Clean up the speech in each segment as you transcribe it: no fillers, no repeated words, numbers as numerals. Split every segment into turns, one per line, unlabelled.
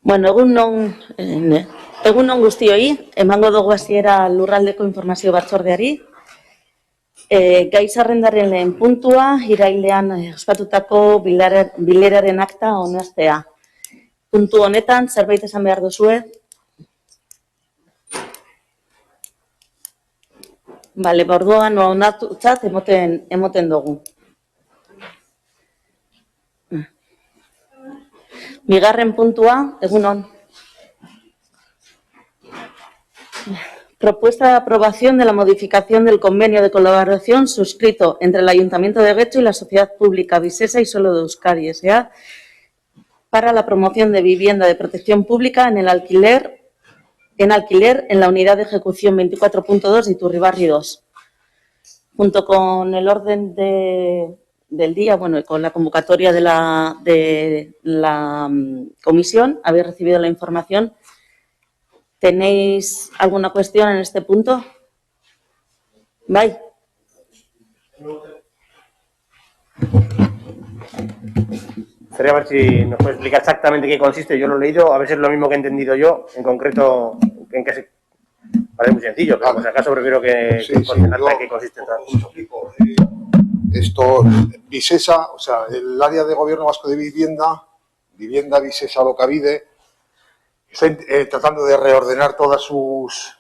Bueno, egun non guztioi, emango dugu hasiera lurraldeko informazio batzordeari. Gai zerrendaren lehen puntua, irailean ospatutako bileraren akta onartzea. Puntu honetan, zerbait esan behar duzue? Bale, orduan onartutzat emoten dugu. Bigarren puntua, egunon. Propuesta de aprobación de la modificación del convenio de colaboración suscrito entre el Ayuntamiento de Getxo y la Sociedad Pública Visesa y Suelo de Euskadi S.A. para la promoción de vivienda de protección pública en alquiler en la unidad de ejecución 24.2 de Iturribarri 2. Junto con el orden del día, bueno, con la convocatoria de la comisión, habéis recibido la información. ¿Tenéis alguna cuestión en este punto? Bye.
Sería a ver si nos puede explicar exactamente qué consiste. Yo lo he leído, a ver si es lo mismo que he entendido yo, en concreto, en qué se... Parece muy sencillo, pero por si acaso prefiero que conozca en qué consiste.
Esto, Visesa, o sea, el área de Gobierno Vasco de Vivienda Visesa Alokabide, está tratando de reordenar todas sus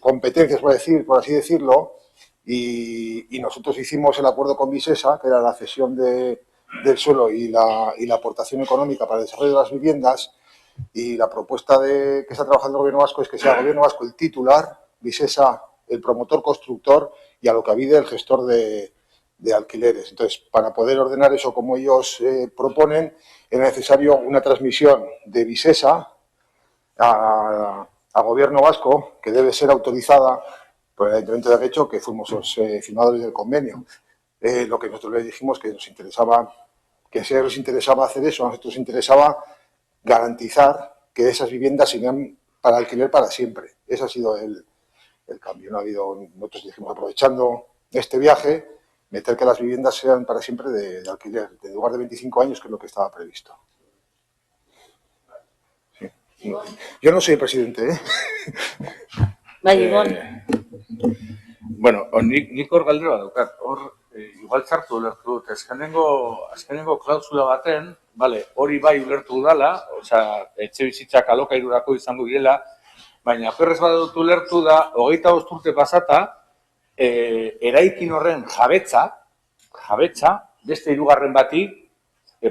competencias, por así decirlo, y nosotros hicimos el acuerdo con Visesa, que era la cesión del suelo y la aportación económica para el desarrollo de las viviendas, y la propuesta que está trabajando el Gobierno Vasco es que sea el Gobierno Vasco el titular, Visesa el promotor constructor y Alokabide el gestor de alquileres. Entonces, para poder ordenar eso como ellos proponen, es necesario una transmisión de Visesa a Gobierno Vasco, que debe ser autorizada por el Ayuntamiento de Getxo, que fuimos los firmadores del convenio. Lo que nosotros les dijimos que nos interesaba, que si a ellos les interesaba hacer eso, a nosotros nos interesaba garantizar que esas viviendas serían para alquiler para siempre. Ese ha sido el cambio. No ha habido, nosotros dijimos, aprovechando este viaje, meter que las viviendas sean para siempre de alquiler, en lugar de 25 años, que es lo que estaba previsto. Sí. Yo no soy el presidente, ¿eh?
Bueno, nik hor galdera daukat. Igual txartu ulertu dut. Azkenengo klausula baten, hori bai ulertu dala, etxe bizitzak alokairurako izango direla, baina perrez badut ulertu da, 25 urte pasata, eraikin horren jabetza, beste hirugarren bati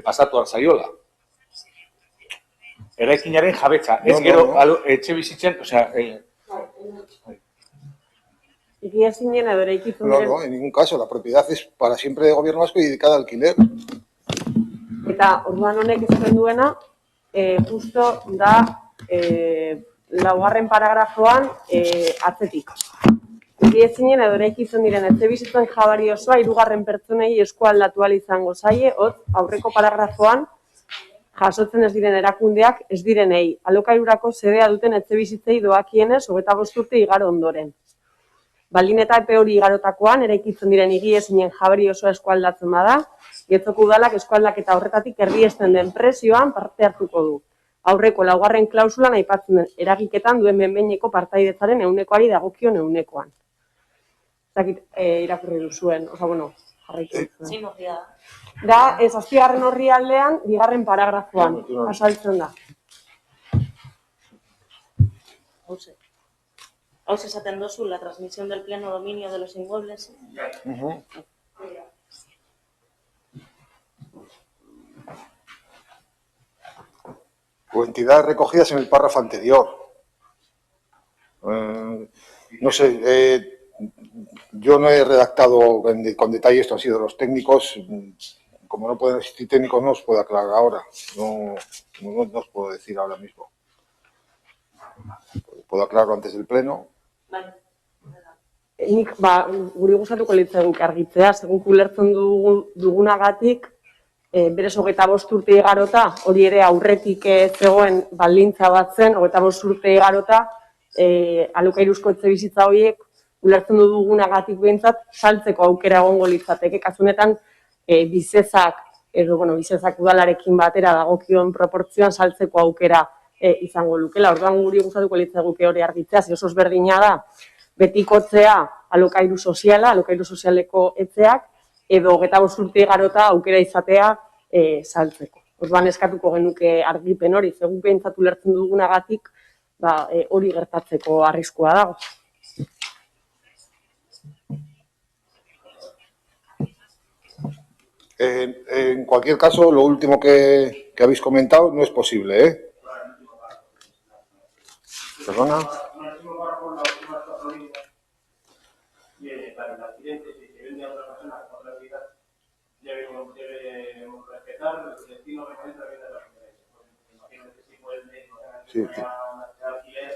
pasatu arzaiola. Eraikinaren jabetza, ez gero etxe bizitzen,
Egiazinen edo eraikitzen diren.
No, en ningún caso, la propiedad es para siempre de Gobierno Vasco y dedicada a alquiler.
Eta orduan honek esaten duena, justo da laugarren paragrafoan atzetik. Egiazinen edo eraikitzen diren etxe bizitzen jabari osoa hirugarren pertsonei eskualdatu ahal izango zaie, aurreko paragrafoan jasotzen ez diren erakundeak ez direnei. Alokairurako sedea duten etxe bizitzei doakienez 25 urte igaro ondoren. Baldin eta epe hori igarotakoan, eraikitzen diren higiezinen jabari osoa eskualdatzen bada, Getxoko udalak eskualdaketa horretatik erdiesten den prezioan parte hartuko du. Aurreko laugarren klausulan aipatzen den eragiketan duen behin-behineko partaidetzaren ehunekoari dagokion ehunekoan. Zakit irakurri duzuen, jarraitu duzuen.
Zein horria da?
Da, zazpigarren orrialdean, bigarren paragrafoan, azaltzen da.
¿Os esaten dozu la transmisión del pleno dominio de los inmuebles?
O entidades recogidas en el párrafo anterior. No sé, yo no he redactado con detalle esto, han sido los técnicos. Como no pueden existir técnicos, no os puedo aclarar ahora. No os puedo decir ahora mismo. Puedo aclararlo antes del pleno.
Nik, guri gustatuko litzaigun argitzea, segun ulertzen dugunagatik, berez 25 urte igarota, hori ere aurretik zegoen baldintza bat zen, 25 urte igarota, alokairuzko etxe bizitza horiek, ulertzen dugunagatik behintzat, saltzeko aukera egongo litzateke. Kasunetan, Visezak udalarekin batera dagokion proportzioan saltzeko aukera izango lukela. Orduan guri gustatuko litzaiguke hori argitzea, ze oso ezberdina da betikotzea alokairu soziala, alokairu sozialeko etxeak, edo 25 urte igarota aukera izatea saltzeko. Orduan eskatuko genuke argipen hori, ze guk behintzat ulertzen dugunagatik hori gertatzeko arriskua dago.
En cualquier caso, lo último que habéis comentado no es posible, ¿eh? ¿Perdona?
Para el accidente, si se vende a otra persona con otra actividad, debemos respetar el destino referente a la vivienda de la propiedad. Imagínate si fue el médico que una alquiler,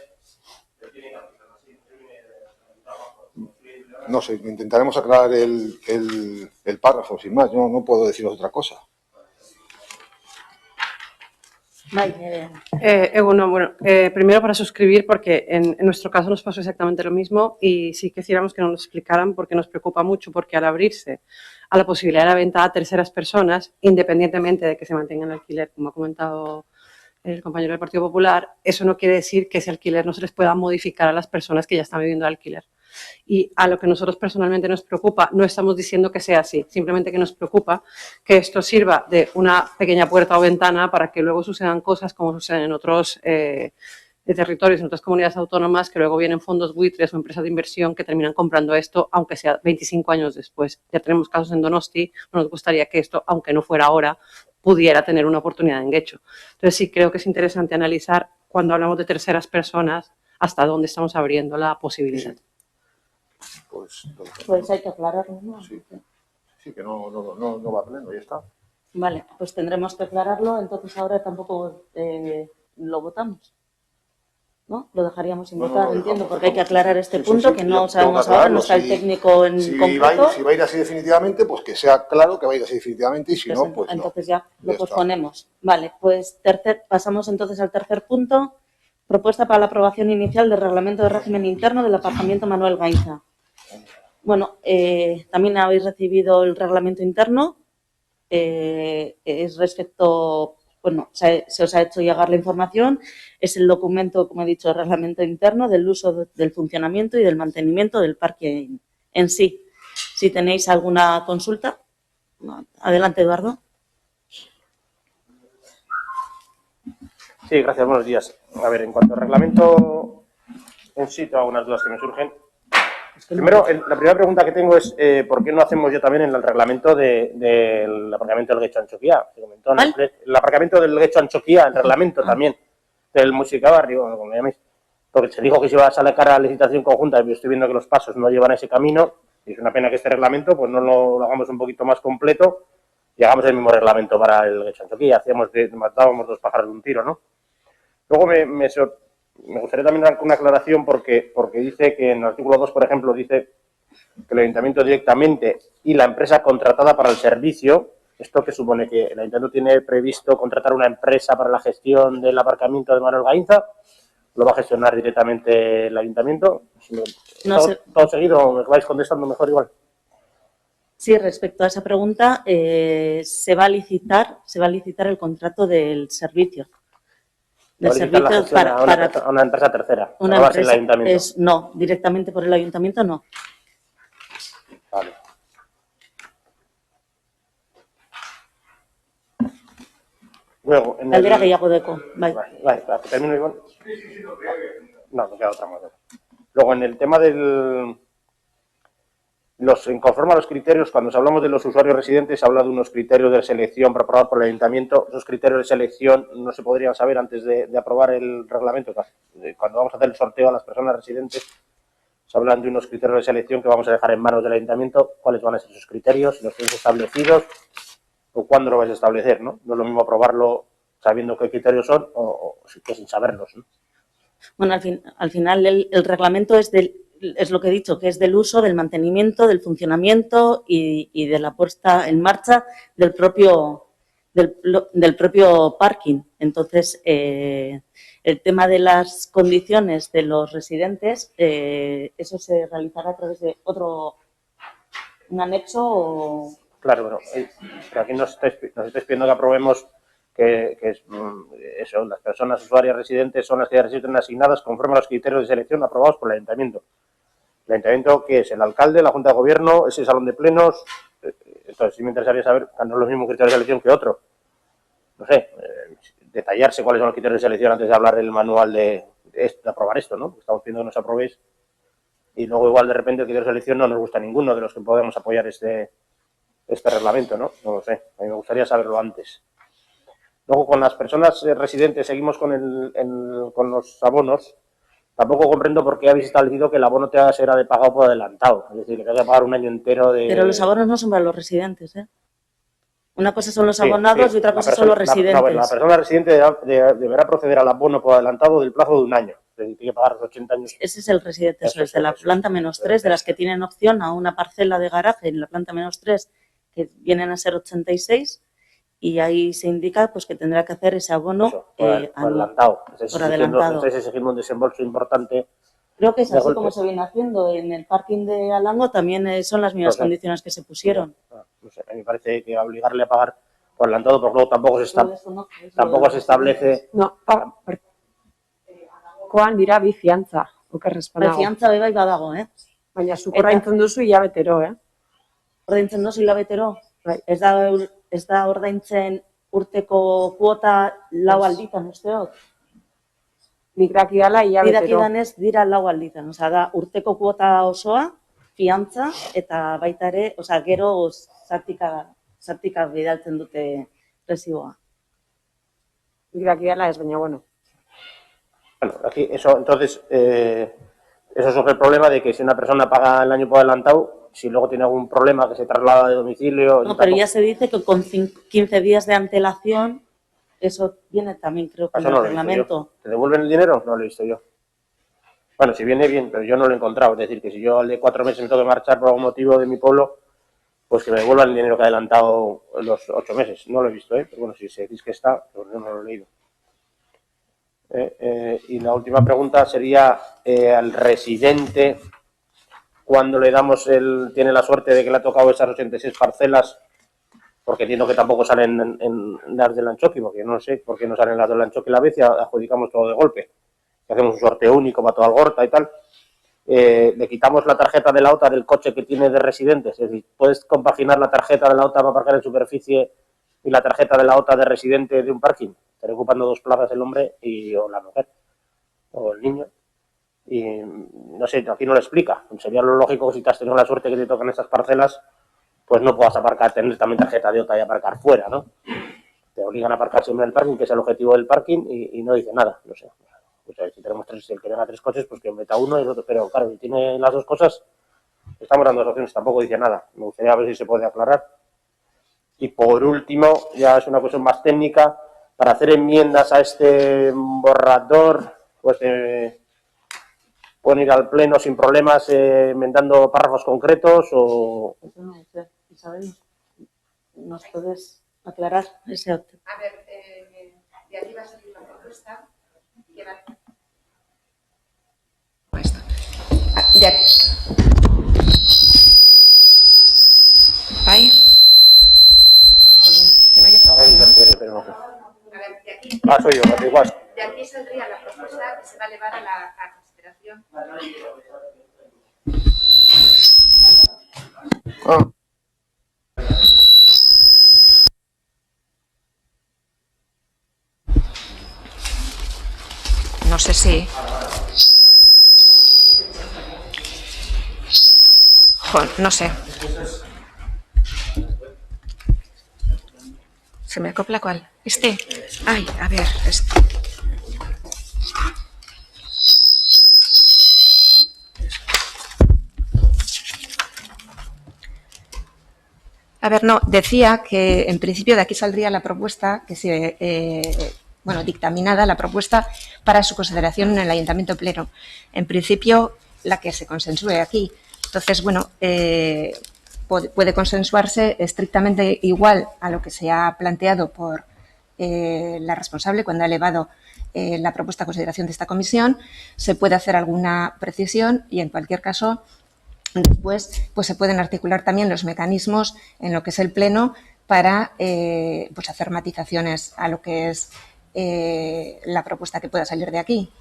pero tiene que aplicarlo así.
No sé, intentaremos aclarar el párrafo, sin más. Yo no puedo deciros otra cosa.
Primero para suscribir, porque en nuestro caso nos pasó exactamente lo mismo y sí quisiéramos que nos lo explicaran porque nos preocupa mucho, porque al abrirse a la posibilidad de la venta a terceras personas, independientemente de que se mantenga en alquiler, como ha comentado el compañero del Partido Popular, eso no quiere decir que ese alquiler no se les pueda modificar a las personas que ya están viviendo el alquiler. Y a lo que nosotros personalmente nos preocupa, no estamos diciendo que sea así, simplemente que nos preocupa que esto sirva de una pequeña puerta o ventana para que luego sucedan cosas como suceden en otros territorios, en otras comunidades autónomas, que luego vienen fondos buitres o empresas de inversión que terminan comprando esto, aunque sea 25 años después. Ya tenemos casos en Donosti, nos gustaría que esto, aunque no fuera ahora, pudiera tener una oportunidad en Guecho. Entonces sí creo que es interesante analizar, cuando hablamos de terceras personas, hasta dónde estamos abriendo la posibilidad.
Pues hay que aclararlo, ¿no?
Sí, que no va a pleno, ya está.
Vale, pues tendremos que aclararlo, entonces ahora tampoco lo votamos, ¿no? Lo dejaríamos sin votar, entiendo, porque hay que aclarar este punto, que no sabemos ahora, no está el técnico en concreto.
Si va a ir así definitivamente, pues que sea claro que va a ir así definitivamente, y si no, pues
entonces
no.
ya lo posponemos. Vale, pues pasamos entonces al tercer punto, propuesta para la aprobación inicial del reglamento de régimen interno del aparcamiento Manuel Gainza. Bueno, también habéis recibido el reglamento interno, es respecto, bueno, se os ha hecho llegar la información, es el documento, como he dicho, el reglamento interno del uso, del funcionamiento y del mantenimiento del parque en sí. Si tenéis alguna consulta, adelante, Eduardo.
Sí, gracias, buenos días. A ver, en cuanto al reglamento en sí, tengo algunas dudas que me surgen. Primero, la primera pregunta que tengo es ¿por qué no hacemos yo también el reglamento del aparcamiento del Guecho Anchoquía? El aparcamiento del Guecho Anchoquía, el reglamento también del Música Barrio, como llaméis. Porque se dijo que se iba a sacar a licitación conjunta, y estoy viendo que los pasos no llevan ese camino, y es una pena que este reglamento pues no lo hagamos un poquito más completo y hagamos el mismo reglamento para el Guecho Anchoquía. Matábamos dos pájaros de un tiro, ¿no? Luego me gustaría también dar una aclaración porque dice que en el artículo 2, por ejemplo, dice que el ayuntamiento directamente y la empresa contratada para el servicio, ¿esto qué supone? ¿Que el ayuntamiento tiene previsto contratar una empresa para la gestión del aparcamiento de Manuel Gainza? ¿Lo va a gestionar directamente el ayuntamiento?
No sé.
¿Todo seguido me vais contestando mejor igual?
Sí, respecto a esa pregunta, se va a licitar el contrato del servicio. Del servicio para
una empresa tercera.
Una
no va
empresa,
a ser el ayuntamiento.
No, directamente por el ayuntamiento no.
Vale. Luego, en
Caldera que ya hago de eco. Vale,
termino igual. No, me queda otra más. Luego, en el tema conforme a los criterios, cuando hablamos de los usuarios residentes, se habla de unos criterios de selección preparados por el ayuntamiento. Esos criterios de selección no se podrían saber antes de aprobar el reglamento. Cuando vamos a hacer el sorteo a las personas residentes, se hablan de unos criterios de selección que vamos a dejar en manos del ayuntamiento. ¿Cuáles van a ser esos criterios? Si los tenéis establecidos o cuándo lo vais a establecer, ¿no? No es lo mismo aprobarlo sabiendo qué criterios son o que sin saberlos, ¿no?
Bueno, al final el reglamento es lo que he dicho, que es del uso, del mantenimiento, del funcionamiento y de la puesta en marcha del propio parking. Entonces, el tema de las condiciones de los residentes, eso se realizará a través de un anexo o...
Claro, pero aquí nos estáis pidiendo que aprobemos que es eso, las personas usuarias residentes son las que resulten asignadas conforme a los criterios de selección aprobados por el Ayuntamiento. ¿El Ayuntamiento qué es? ¿El alcalde, la Junta de Gobierno, ese salón de plenos? Entonces sí me interesaría saber, no los mismos criterios de selección que otro. No sé, detallarse cuáles son los criterios de selección antes de hablar del manual de aprobar esto, ¿no? Porque estamos pidiendo que nos aprobéis y luego igual de repente el criterio de selección no nos gusta ninguno de los que podemos apoyar este reglamento, ¿no? No lo sé, a mí me gustaría saberlo antes. Luego con las personas residentes seguimos con los abonos. Tampoco comprendo por qué habéis establecido que el abono te será de pagado por adelantado, es decir, que te vas a pagar un año entero de...
Pero los abonos no son para los residentes, ¿eh? Una cosa son los abonados y otra cosa son los residentes.
La persona residente deberá proceder al abono por adelantado del plazo de un año. Es decir, tiene que pagar los 80 años.
Ese es el residente, eso es de la planta -3, de las que tienen opción a una parcela de garaje en la planta -3, que vienen a ser 86, y ahí se indica pues que tendrá que hacer ese abono
por adelantado.
Por adelantado.
Estáis exigiendo un desembolso importante.
Creo que es así como se viene haciendo. En el parking de Alango también son las mismas condiciones que se pusieron.
No sé, a mí me parece que obligarle a pagar por adelantado, porque luego tampoco se establece...
No, koan dira bi fiantza, okerrezpanago.
Fiantza bai badago,
Baina zuk ordaintzen duzu hilabetero,
Ordaintzen duzu hilabetero? Ez da ordaintzen urteko kuota 4 alditan, uste dut?
Nik dakidala hilabetero.
Nik dakidanez dira 4 alditan, da urteko kuota osoa, fiantza, eta baita ere, gero zartika bidaltzen dute resiboa.
Nik dakidala ez, baina bueno.
Bueno, aquí eso, entonces, eso sobre el problema de que si una persona paga el año por adelantado, si luego tiene algún problema que se traslada de domicilio...
No, pero ya se dice que con 15 días de antelación, eso viene también, creo que en el reglamento.
¿Te devuelven el dinero? No lo he visto yo. Bueno, si viene bien, pero yo no lo he encontrado. Es decir, que si yo al de 4 meses me tengo que marchar por algún motivo de mi pueblo, pues que me devuelvan el dinero que he adelantado los 8 meses. No lo he visto, pero bueno, si se decís que está, pues yo no lo he leído. Y la última pregunta sería al residente, cuando le damos tiene la suerte de que le ha tocado esas 86 parcelas, porque entiendo que tampoco salen en las del Anchoqui, porque no sé por qué no salen las del Anchoqui la vez y adjudicamos todo de golpe. Hacemos un sorteo único para toda Algorta y tal. Le quitamos la tarjeta de la OTA del coche que tiene de residentes, es decir, puedes compaginar la tarjeta de la OTA para aparcar en superficie y la tarjeta de la OTA de residente de un parking. Estaré ocupando 2 plazas el hombre o la mujer, o el niño. Y no sé, aquí no lo explica. Sería lo lógico que si te has tenido la suerte que te tocan estas parcelas, pues no puedas aparcar, tener también tarjeta de OTA y aparcar fuera, ¿no? Te obligan a aparcar siempre en el parking, que es el objetivo del parking, y no dice nada, no sé. Pues si tenemos el que tenga 3 coches, pues que meta uno y el otro. Pero claro, si tiene las 2 cosas, estamos dando 2 opciones, tampoco dice nada. Me gustaría ver si se puede aclarar. Y por último, ya es una cuestión más técnica, para hacer enmiendas a este borrador, pues pueden ir al pleno sin problemas, enmendando párrafos concretos o...
Eso no sé, Isabel, ¿nos puedes aclarar ese otro?
A ver, de aquí va a salir la propuesta. De aquí. ¿Ahí? Jolín, se me oye fatal, ¿no? A ver, de aquí...
soy yo, igual.
De aquí saldría la propuesta que se va a elevar a consideración. No sé si... no sé. ¿Se me acopla cuál? ¿Este? Ay, a ver, este. A ver, no, decía que en principio de aquí saldría la propuesta que se... dictaminada la propuesta para su consideración en el Ayuntamiento Pleno. En principio, la que se consensúe aquí. Entonces, puede consensuarse estrictamente igual a lo que se ha planteado por la responsable cuando ha elevado la propuesta a consideración de esta comisión. Se puede hacer alguna precisión y, en cualquier caso, después pues se pueden articular también los mecanismos en lo que es el Pleno para pues hacer matizaciones a lo que es la propuesta que pueda salir de aquí.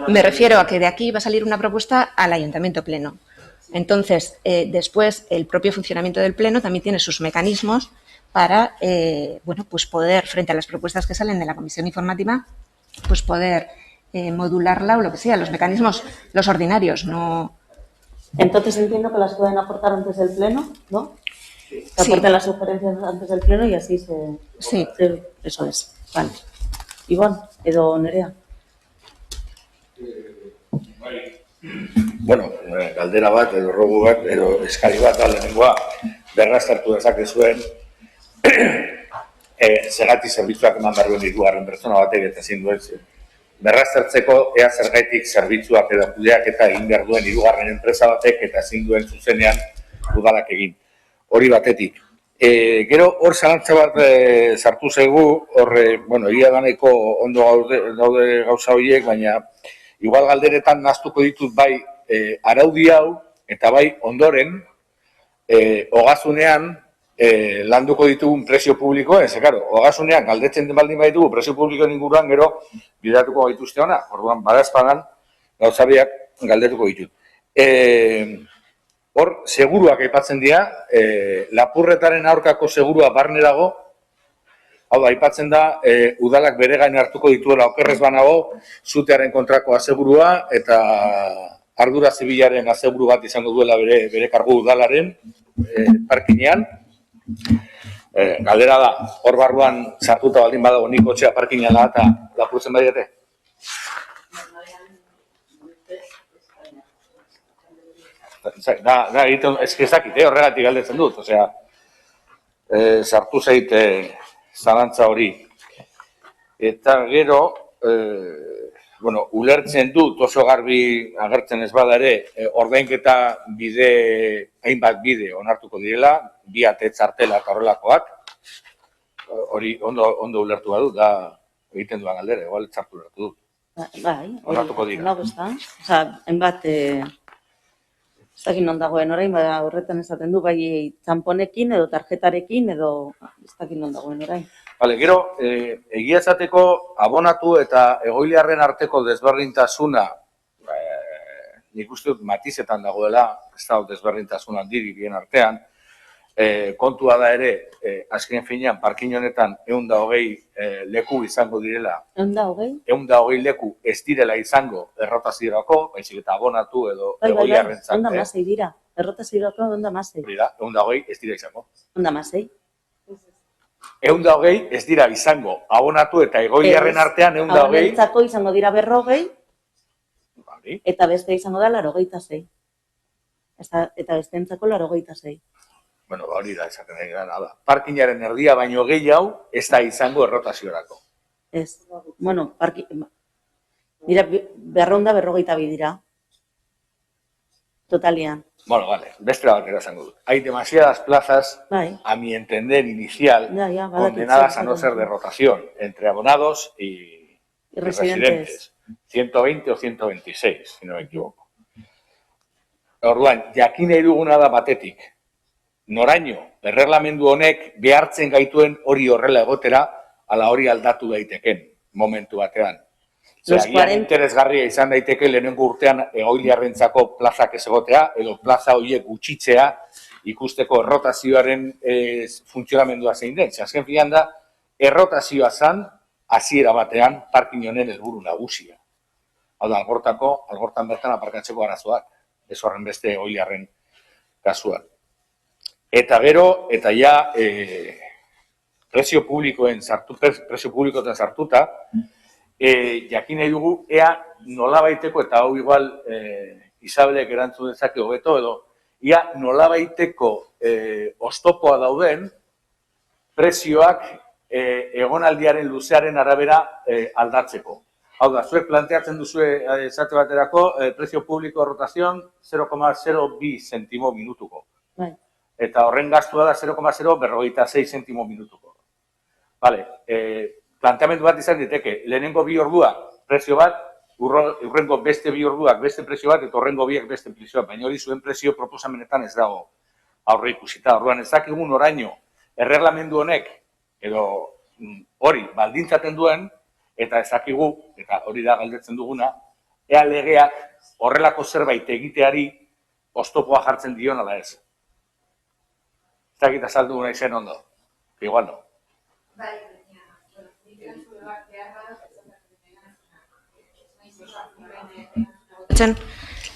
Me refiero a que de aquí va a salir una propuesta al Ayuntamiento Pleno. Entonces, después, el propio funcionamiento del Pleno también tiene sus mecanismos para, bueno, pues poder, frente a las propuestas que salen de la Comisión Informativa, pues poder modularla o lo que sea, los mecanismos, los ordinarios, no...
Entonces entiendo que las pueden aportar antes del Pleno, ¿no? Que
Sí.
aporten las sugerencias antes del Pleno y así se...
Sí.
Eso es. Vale. Iván, edo Nerea.
Bueno, galdera bat, edo rogu bat, edo eskari bat, lehenengoa, berraztertu dezakezuen, zergatik zerbitzuak eman behar duen hirugarren pertsona batek eta ezin duen berraztertzeko ea zergaitik zerbitzuak edo kudeaketa egin behar duen hirugarren enpresa batek eta ezin duen zuzenean udalak egin. Hori batetik. Gero hor zalantza bat sartu zaigu, horre, bueno, egia daneko ondo daude gauza horiek, baina igual galderetan naztuko ditut bai araudi hau eta bai ondoren ogasunean landuko ditugun presio publikoen, ze karo, ogasunean galdetzen den baldin baitugu presio publikoen inguruan gero bidatuko gaituzte ona, orduan badaezpadan gauzabiak galdetuko ditut. Hor, seguruak aipatzen dira, lapurretaren aurkako segurua barne dago, hau da, aipatzen da, udalak bere gain hartuko dituela okerrez banago, zutearen kontrako asegurua eta ardura zibilaren aseguru bat izango duela bere kargu udalaren parkinean. Galdera da, hor barruan sartuta baldin badago nik kotxea parkinean da eta lapurtzen badiate? Da, egiten, ezakit, horregatik galdetzen dut, osea, sartu zaite zalantza hori. Eta gero, bueno, ulertzen dut oso garbi agertzen ez bada ere, ordainketa bide, hainbat bide onartuko direla, bi ate txartela eta horrelakoak, hori ondo ulertu badu, da egiten duan galdera, igual txartu ulertu dut.
Bai,
Onartuko dira.
Nago ez da. Osa, enbat, ez dakit non dagoen orain, bada horretan esaten du, bai txamponekin edo tarjetarekin edo ez dakit non dagoen orain.
Vale, gero, egia esateko abonatu eta egoiliarren arteko desberdintasuna, nik uste dut matizetan dagoela, ez da desberdintasun handirik bien artean, kontua da ere, azken finean, parkin honetan 120 leku izango direla.
120?
120 leku ez direla izango errotaziorako, baizik eta abonatu edo egoiliarrentzat.
116 dira. Errotaziorako 116.
Hori da, 120 ez dira izango.
116.
120 ez dira izango, abonatu eta egoiliarren artean 120.
Abonentzako izango dira 40, eta beste izango da 86. Eta besteentzako 86.
Bueno, hori da, esaten ari da, nada. Parkinaren erdia baino gehiago ez da izango errotaziorako.
Ez. Bueno, dira, 242 dira. Totalian.
Bueno, vale, beste batera esango dut. Hay demasiadas plazas,
Bai.
a mi entender inicial,
Ya,
condenadas a no ser de rotación, entre abonados y residentes. 120 o 126, si no me equivoco. Orduan, jakin nahi duguna da batetik. Noraino, erreglamendu honek behartzen gaituen hori horrela egotera, ala hori aldatu daiteken momentu batean. Zagian interesgarria izan daiteke lehenengo urtean egoiliarrentzako plazak ez egotea, edo plaza horiek gutxitzea ikusteko errotazioaren funtzionamendua zein den. Azken finean da, errotazioa zan, hasiera batean, parkin honen helburu nagusia. Hau da, algortan bertan aparkatzeko arazoak, ez horren beste egoiliarren kasuan. Eta gero, eta ja, presio publikoetan sartuta, jakin nahi dugu, ea nolabaiteko, eta hau igual Isabelek erantzun dezake hobeto edo, ea nolabaiteko oztopoa dauden presioak egonaldiaren luzearen arabera aldatzeko. Hau da, zuek planteatzen duzue esate baterako, presio publiko rotazion 0,02 zentimo minutuko.
Bai.
Eta horren gastua da 0,056 zentimo minutuko. Vale, planteamendu bat izan diteke, lehenengo 2 ordua, prezio bat, urrengo beste 2 orduak beste prezio bat, eta horrengo biak beste prezio bat, baina hori zuen prezio proposamenetan ez dago aurre ikusita. Orduan ez dakigun oraino erreglamendu honek edo hori baldintzaten duen, eta ez dakigu, eta hori da galdetzen duguna, ea legeak horrelako zerbait egiteari oztopoa jartzen dion ala ez. Ez dakit azaldu nahi zen ondo, igual no.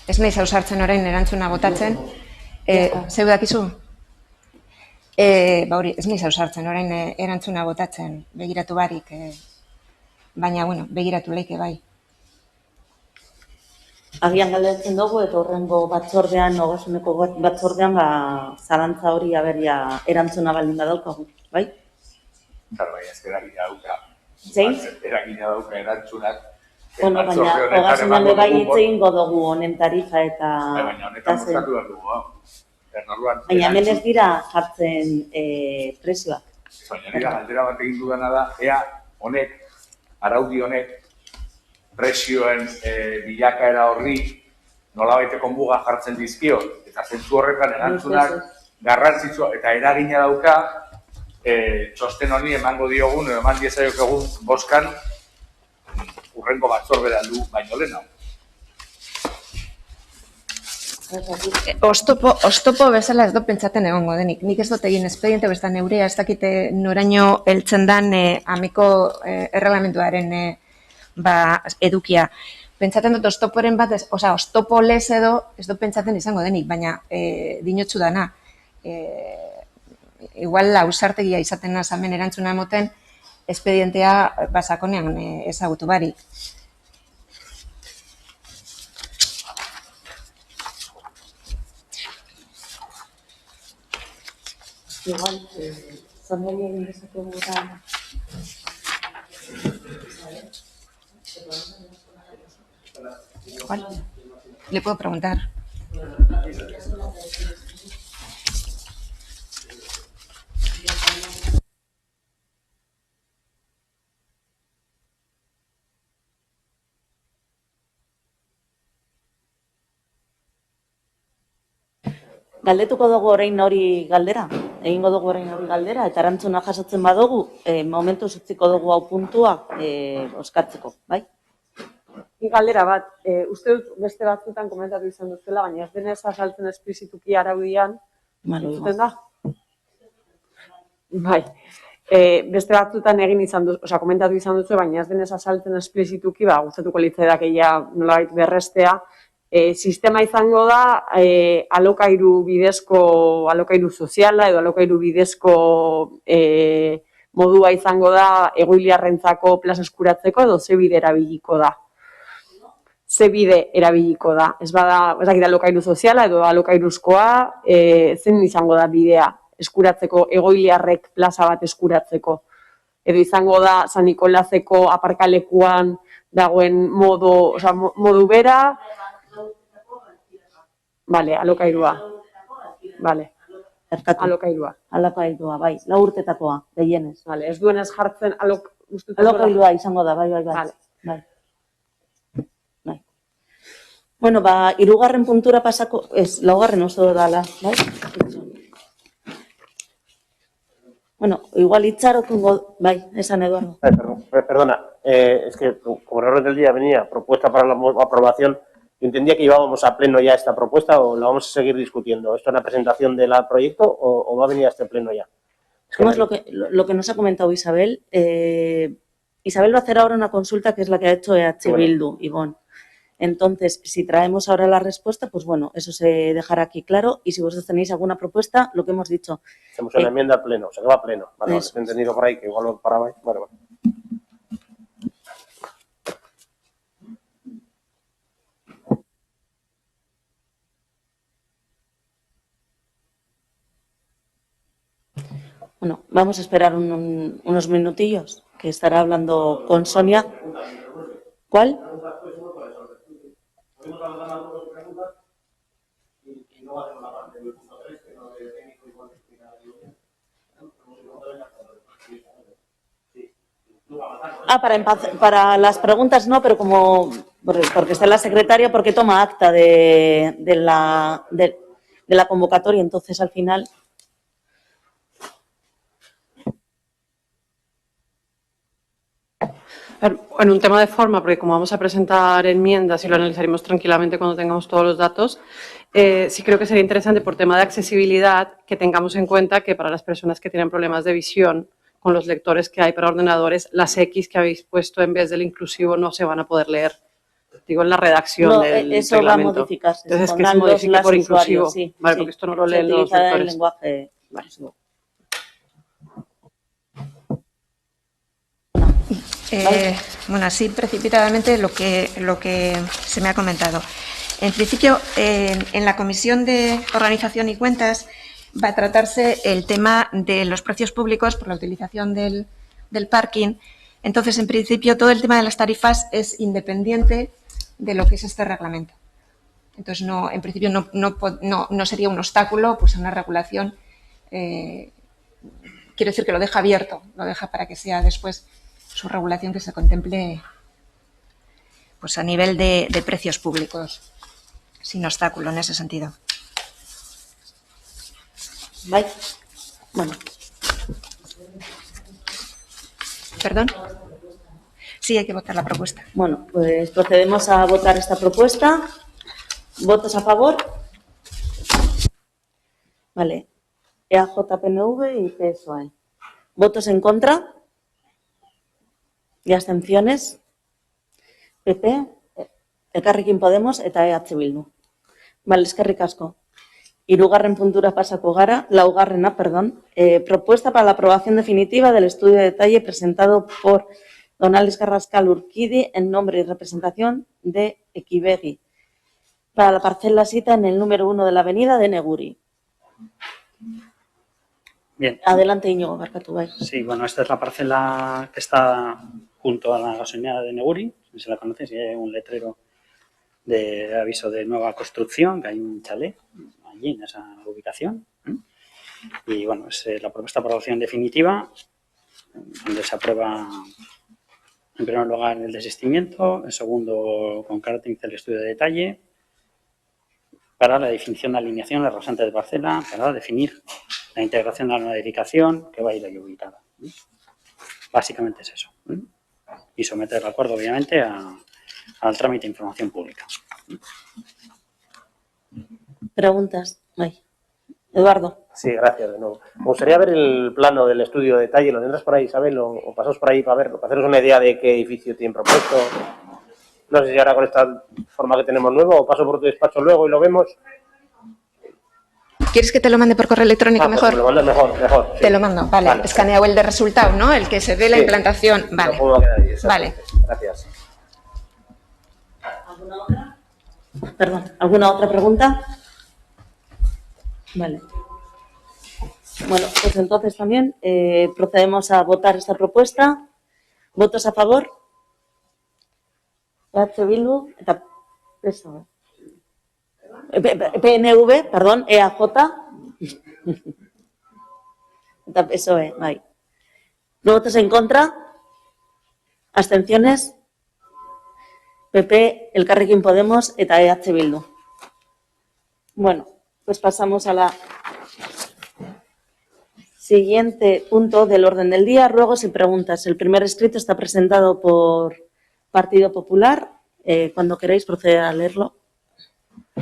Ez naiz ausartzen orain erantzuna botatzen. Zeu dakizu? Hori, ez naiz ausartzen orain erantzuna botatzen, begiratu barik. Baina, bueno, begiratu leike bai.
Agian galdetzen dugu eta horrengo batzordean, ogasuneko batzordean, zalantza hori aberria erantzuna baldin badaukagu, bai?
Claro, baina ez eragina dauka.
Zein?
Eragina dauka erantzunak.
Bueno, baina ogasunan bai itzein godogu honen tarifa eta...
Baina honetan bozkatu behar dugu,
baina hemen ez dira jartzen prezioak.
Baina nire galdera bat egin dudana da, ea honek, araudi honek, prezioen bilakaera horri nolabaiteko muga jartzen dizkio, eta zentzu horretan erantzunak garrantzitsua eta eragina dauka, txosten honi emango diogun, eman diezaiok egun boskan, urrengo batzordera du baino lehen hau.
Oztopo bezala ez dut pentsaten egongo denik. Nik ez dut egin espediente bezala neurea, ez dakite noraino heltzen dan amiko erreglamentuaren edukia. Pentsaten dut oztoporen bat, oztopo lez edo ez dut pentsaten izango denik, baina dinotsu dana. Igual ausartegia izaten naz hemen erantzuna emoten, espedientea basakonean ezagutu barik.
Igual, zanbori egin dezakegu da...
Igual, le puedo preguntar.
Galdetuko dugu orain hori galdera, egingo dugu orain hori galdera, eta erantzuna jasotzen badugu, momentuz utziko dugu hau puntua oskatzeko, bai?
Galdera bat, uste dut beste batzutan komentatu izan duzela, baina ez denez azaltzen esplizituki araudian, entzuten da? Bai, beste batzutan egin izan duzu, komentatu izan duzu, baina ez denez azaltzen esplizituki, gustatuko litzaidak nolabait berrestea, sistema izango da alokairu bidezko, alokairu soziala edo alokairu bidezko modua izango da egoiliarrentzako plaza eskuratzeko edo ze bide erabiliko da. Ze bide erabiliko da. Ez dakit alokairu soziala edo alokairuzkoa, zen izango da bidea eskuratzeko, egoiliarrek plaza bat eskuratzeko. Edo izango da San Nikolazeko aparkalekuan dagoen modu bera, Bale, alokairua. Bale, alokairua.
Alokairua, bai, 4 urtetakoa, gehienez.
Bale, ez duenez jartzen
alokairua izango da, bai. Bai. Bueno, 3. puntura pasako, ez, 4. oso dala, bai? Bueno, igual itxarotungo, bai, esan Eduardo.
Perdona, es que como el orden del día venía propuesta para la aprobación, yo entendía que íbamos a pleno ya esta propuesta o la vamos a seguir discutiendo. ¿Esto es una presentación del proyecto o va a venir a este pleno ya?
Es que lo que nos ha comentado Isabel. Isabel va a hacer ahora una consulta que es la que ha hecho EH Bildu, Ivonne. Entonces, si traemos ahora la respuesta, pues bueno, eso se dejará aquí claro. Y si vosotros tenéis alguna propuesta, lo que hemos dicho.
Hacemos una enmienda al pleno, o sea que va a pleno. Vale, he entendido por ahí que igual lo paraba ahí. Vale.
Bueno, vamos a esperar unos minutillos, que estará hablando con Sonia. ¿Cuál? Para las preguntas no, pero como Porque está la secretaria, porque toma acta de la convocatoria, entonces al final...
En un tema de forma, porque como vamos a presentar enmiendas y lo analizaremos tranquilamente cuando tengamos todos los datos, sí creo que sería interesante por tema de accesibilidad que tengamos en cuenta que para las personas que tienen problemas de visión, con los lectores que hay para ordenadores, las X que habéis puesto en vez del inclusivo no se van a poder leer. Digo, en la redacción
No,
del
eso
reglamento.
va a modificarse.
Entonces, que se
pondrán
modifique
las
por inclusivo.
usuarios, sí,
Vale,
sí.
porque esto no lo
Se
leen los
utiliza el
lectores.
lenguaje.
Vale.
Bueno, así precipitadamente lo que se me ha comentado. En principio, en la Comisión de Organización y Cuentas va a tratarse el tema de los precios públicos por la utilización del parking. Entonces, en principio, todo el tema de las tarifas es independiente de lo que es este reglamento. Entonces, no, en principio no sería un obstáculo pues, a una regulación. Quiero decir que lo deja abierto, lo deja para que sea después su regulación que se contemple pues, a nivel de precios públicos, sin obstáculo en ese sentido.
¿Vale? Bueno.
¿Perdón? Sí, hay que votar la propuesta.
Bueno, pues procedemos a votar esta propuesta. ¿Votos a favor? Vale. EAJ, PNV y PSOE. ¿Votos en contra? ¿Y abstenciones? PP, Elkarrekin Podemos eta EH Bildu. Vale, eskerrik asko. Hirugarren puntura pasako gara, laugarrena, perdón. Propuesta para la aprobación definitiva del estudio de detalle presentado por don Alex Carrascal Urquidi en nombre y representación de Equivegi para la parcela sita en el número 1 de la avenida de Neguri.
Bien.
Adelante, Íñigo Barcatubay.
Sí, bueno, esta es la parcela que está junto a la gasolinera de Neguri, si se la conoces, y hay un letrero de aviso de nueva construcción, que hay un chalet allí en esa ubicación. Y bueno, es la propuesta de aprobación definitiva, donde se aprueba en primer lugar el desistimiento, en segundo con carácter inicial el estudio de detalle, para la definición de alineación de rasante de parcela, para definir la integración de la edificación que va a ir ahí ubicada. Básicamente es eso. Y someter el acuerdo, obviamente, al trámite de información pública.
Preguntas. Ay. Eduardo.
Sí, gracias de nuevo. Me gustaría ver el plano del estudio de detalle. ¿Lo tendrás por ahí, Isabel? ¿O pasamos por ahí para verlo? Para haceros una idea de qué edificio tienen propuesto. No sé si ahora con esta forma que tenemos nueva o paso por tu despacho luego y lo vemos.
¿Quieres que te lo mande por correo electrónico
Pues
mejor?
me lo mandas mejor. Sí.
Te lo mando, vale.
Vale.
Escaneado el de resultado, ¿no? El que se ve la
Sí.
implantación. Vale.
Lo pongo ahí,
Vale.
Gracias.
¿Alguna otra? Perdón, ¿alguna otra pregunta? Vale. Bueno, pues entonces también procedemos a votar esta propuesta. ¿Votos a favor? EH Bildu eta PSOE. PNV, perdón, EAJ eta PSOE, bai. ¿Votos en contra? ¿Abstenciones? PP, Elkarrekin Podemos eta EH Bildu. Bueno, pues pasamos a la siguiente punto del orden del día, ruegos y preguntas. El primer escrito está presentado por Partido Popular. Cuando queréis proceder a leerlo.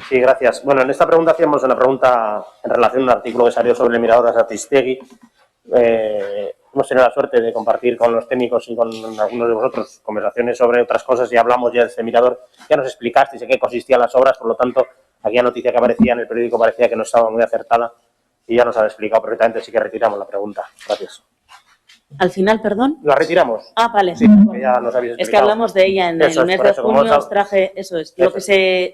Sí, gracias. Bueno, en esta pregunta hacíamos una pregunta en relación a un artículo que salió sobre el mirador de Satistegui. Hemos tenido la suerte de compartir con los técnicos y con algunos de vosotros conversaciones sobre otras cosas y hablamos ya de este mirador. Ya nos explicasteis en qué consistían las obras, por lo tanto, aquella noticia que aparecía en el periódico parecía que no estaba muy acertada y ya nos han explicado perfectamente, así que retiramos la pregunta. Gracias.
Al final, perdón.
¿La retiramos?
Ah, vale.
Sí, que ya nos habéis explicado.
Es que hablamos de ella en
Eso
el
es,
mes
por
de
eso, como
junio,
os
os traje, eso es.
Eso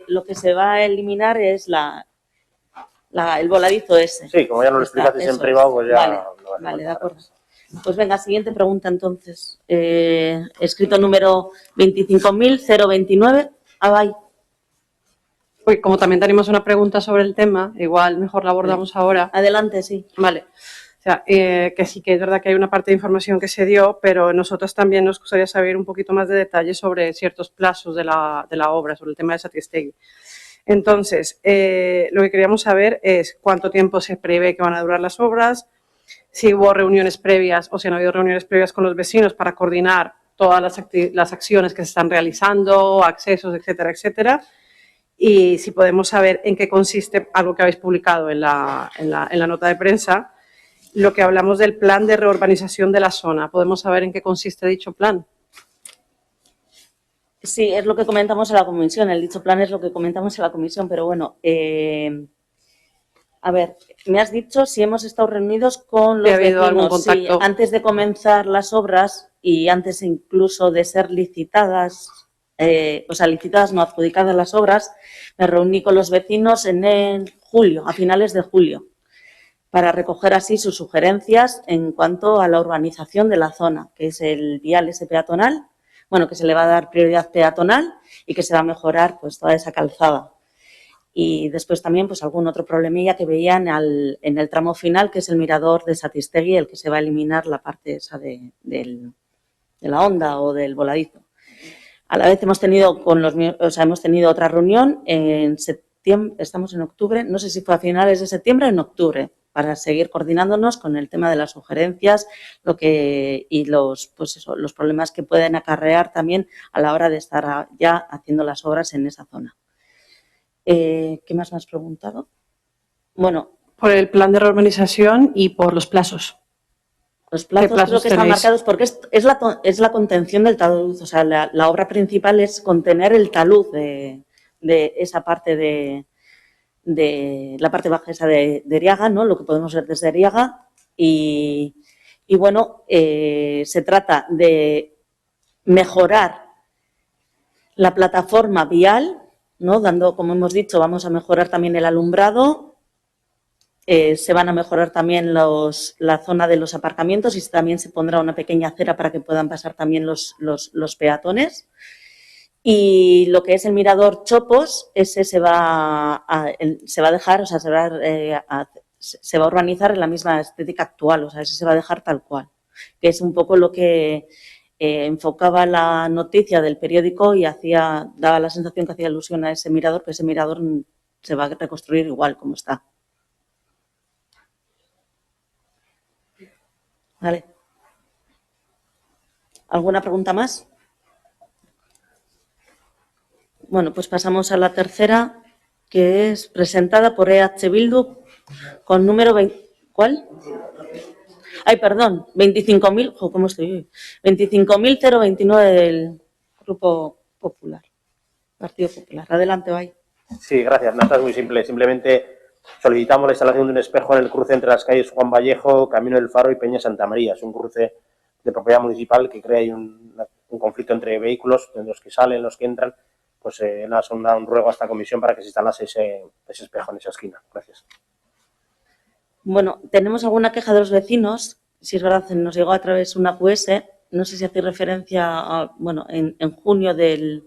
Lo que se va a eliminar es el voladizo ese.
Sí, como ya nos lo explicasteis en privado, pues ya...
Vale,
no vale
vale, de
más.
acuerdo. Pues venga, siguiente pregunta entonces. Escrito número 25.029. Abay.
Uy, como también tenemos una pregunta sobre el tema, igual mejor la abordamos ahora.
Adelante, sí.
Vale. O sea, que sí que es verdad que hay una parte de información que se dio, pero nosotros también nos gustaría saber un poquito más de detalle sobre ciertos plazos de la obra, sobre el tema de Satistegui. Entonces, lo que queríamos saber es cuánto tiempo se prevé que van a durar las obras, si hubo reuniones previas o si han habido reuniones previas con los vecinos para coordinar todas las acciones que se están realizando, accesos, etcétera, etcétera. Y si podemos saber en qué consiste algo que habéis publicado en la nota de prensa, lo que hablamos del plan de reurbanización de la zona. ¿Podemos saber en qué consiste dicho plan?
Sí, es lo que comentamos en la comisión. El dicho plan es lo que comentamos en la comisión, pero bueno, a ver, me has dicho si hemos estado reunidos con los
¿Ha habido algún
vecinos.
contacto?
Sí, antes de comenzar las obras y antes incluso de ser licitadas, licitadas no adjudicadas las obras, me reuní con los vecinos en julio, a finales de julio, para recoger así sus sugerencias en cuanto a la urbanización de la zona, que es el vial ese peatonal, bueno, que se le va a dar prioridad peatonal y que se va a mejorar pues toda esa calzada. Y después también pues algún otro problemilla que veían en el tramo final, que es el mirador de Satistegui, el que se va a eliminar la parte esa de la honda o del voladizo. A la vez hemos tenido otra reunión en septiembre, estamos en octubre, no sé si fue a finales de septiembre o en octubre, para seguir coordinándonos con el tema de las sugerencias y los problemas que pueden acarrear también a la hora de estar ya haciendo las obras en esa zona. ¿Qué más me has preguntado? Bueno,
Por el plan de reurbanización y por los plazos.
los plazos creo que están
tenéis?
marcados porque es la contención del talud. O sea, la obra principal es contener el talud de esa parte de la parte baja esa de Eriaga, ¿no? Lo que podemos ver desde Eriaga. Y bueno, se trata de mejorar la plataforma vial, ¿no? Dando, como hemos dicho, vamos a mejorar también el alumbrado, se van a mejorar también la zona de los aparcamientos y también se pondrá una pequeña acera para que puedan pasar también los peatones. Y lo que es el mirador Chopos, ese se va a dejar, o sea, se va a urbanizar en la misma estética actual, o sea, ese se va a dejar tal cual, que es un poco lo que enfocaba la noticia del periódico y daba la sensación que hacía alusión a ese mirador, que ese mirador se va a reconstruir igual como está. Vale. ¿Alguna pregunta más? Bueno, pues pasamos a la tercera, que es presentada por EH Bildu con número 20. ¿Cuál? Ay, perdón, 25.000, ¿cómo estoy hoy? 25.029 del Grupo Popular, Partido Popular. Adelante, Bay.
Sí, gracias. Nada, es muy simple. Simplemente solicitamos la instalación de un espejo en el cruce entre las calles Juan Vallejo, Camino del Faro y Peña Santa María. Es un cruce de propiedad municipal que crea ahí un conflicto entre vehículos, en los que salen, los que entran. Pues nada, son un ruego a esta comisión para que se instalase ese espejo en esa esquina. Gracias.
Bueno, tenemos alguna queja de los vecinos. Si es verdad, nos llegó a través de una QS. No sé si hace referencia a, bueno, en junio de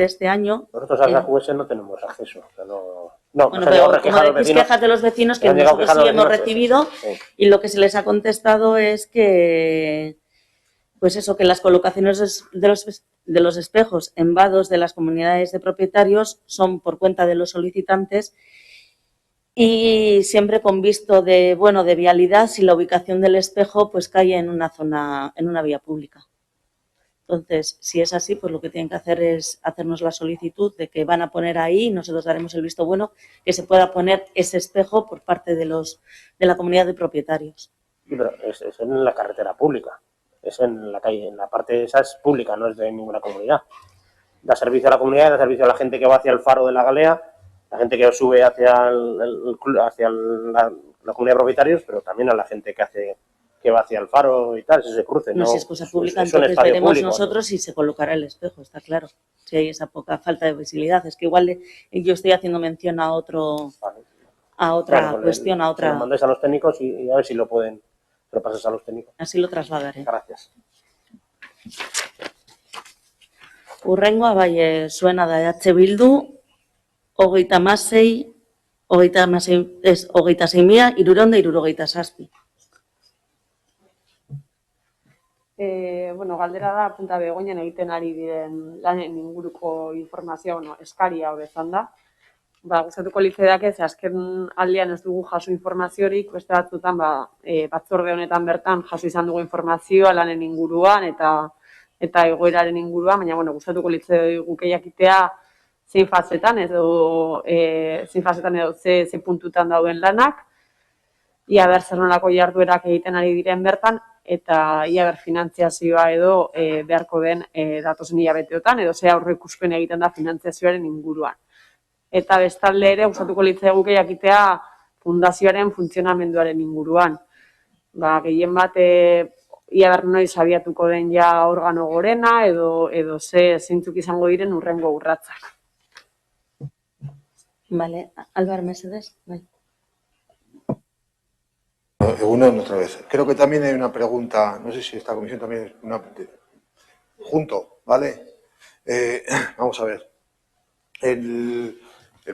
este año.
Nosotros a la QS no tenemos acceso. O sea,
bueno, pero como decís quejas de los vecinos que nosotros sí hemos recibido, sí. Y lo que se les ha contestado es que, pues eso, que las colocaciones de los espejos en vados de las comunidades de propietarios son por cuenta de los solicitantes y siempre con visto de vialidad si la ubicación del espejo pues cae en una zona, en una vía pública. Entonces, si es así, pues lo que tienen que hacer es hacernos la solicitud de que van a poner ahí y nosotros daremos el visto bueno que se pueda poner ese espejo por parte de la comunidad de propietarios.
Sí, pero es en la carretera pública, es en la calle, en la parte esa es pública, no es de ninguna comunidad. Da servicio a la comunidad, da servicio a la gente que va hacia el faro de la Galea, la gente que sube hacia la comunidad de propietarios, pero también a la gente que va hacia el faro y tal, ese cruce.
No, si es cosa pública, entonces veremos público, nosotros si se colocará el espejo, está claro. Si hay esa poca falta de visibilidad. Es que igual yo estoy haciendo mención a otra cuestión, a otra...
Lo mandáis a los técnicos y a ver si lo pasas a los técnicos.
Así lo trasladaré.
Gracias.
Urrengoa bai zuena da EH Bildu, 36 26.367.
Bueno, galdera da, Punta Begoñan egiten ari diren lanen inguruko informazioa, eskaria hau bezan da. Gustatuko litzaidake, ze azken aldian ez dugu jaso informaziorik, beste batzutan batzorde honetan bertan jaso izan dugu informazioa lanen inguruan eta egoeraren inguruan, baina gustatuko litzaiguke jakitea zein fasetan edo ze puntutan dauden lanak, ia ber zer nolako jarduerak egiten ari diren bertan, eta ia ber finantziazioa edo beharko den datozen hilabeteotan, edo ze aurreikuspen egiten da finantziazioaren inguruan. Eta bestalde ere, gustatuko litzaiguke jakitea fundazioaren funtzionamenduaren inguruan. Gehien bat, ia ber noiz abiatuko den ja organo gorena, edo zeintzuk izango diren hurrengo urratsak.
Vale, Álvaro Mesedes. Bai.
Egunon, otra vez. Creo que también hay una pregunta, no sé si esta comisión también es una... Junto, ¿vale? Vamos a ver. El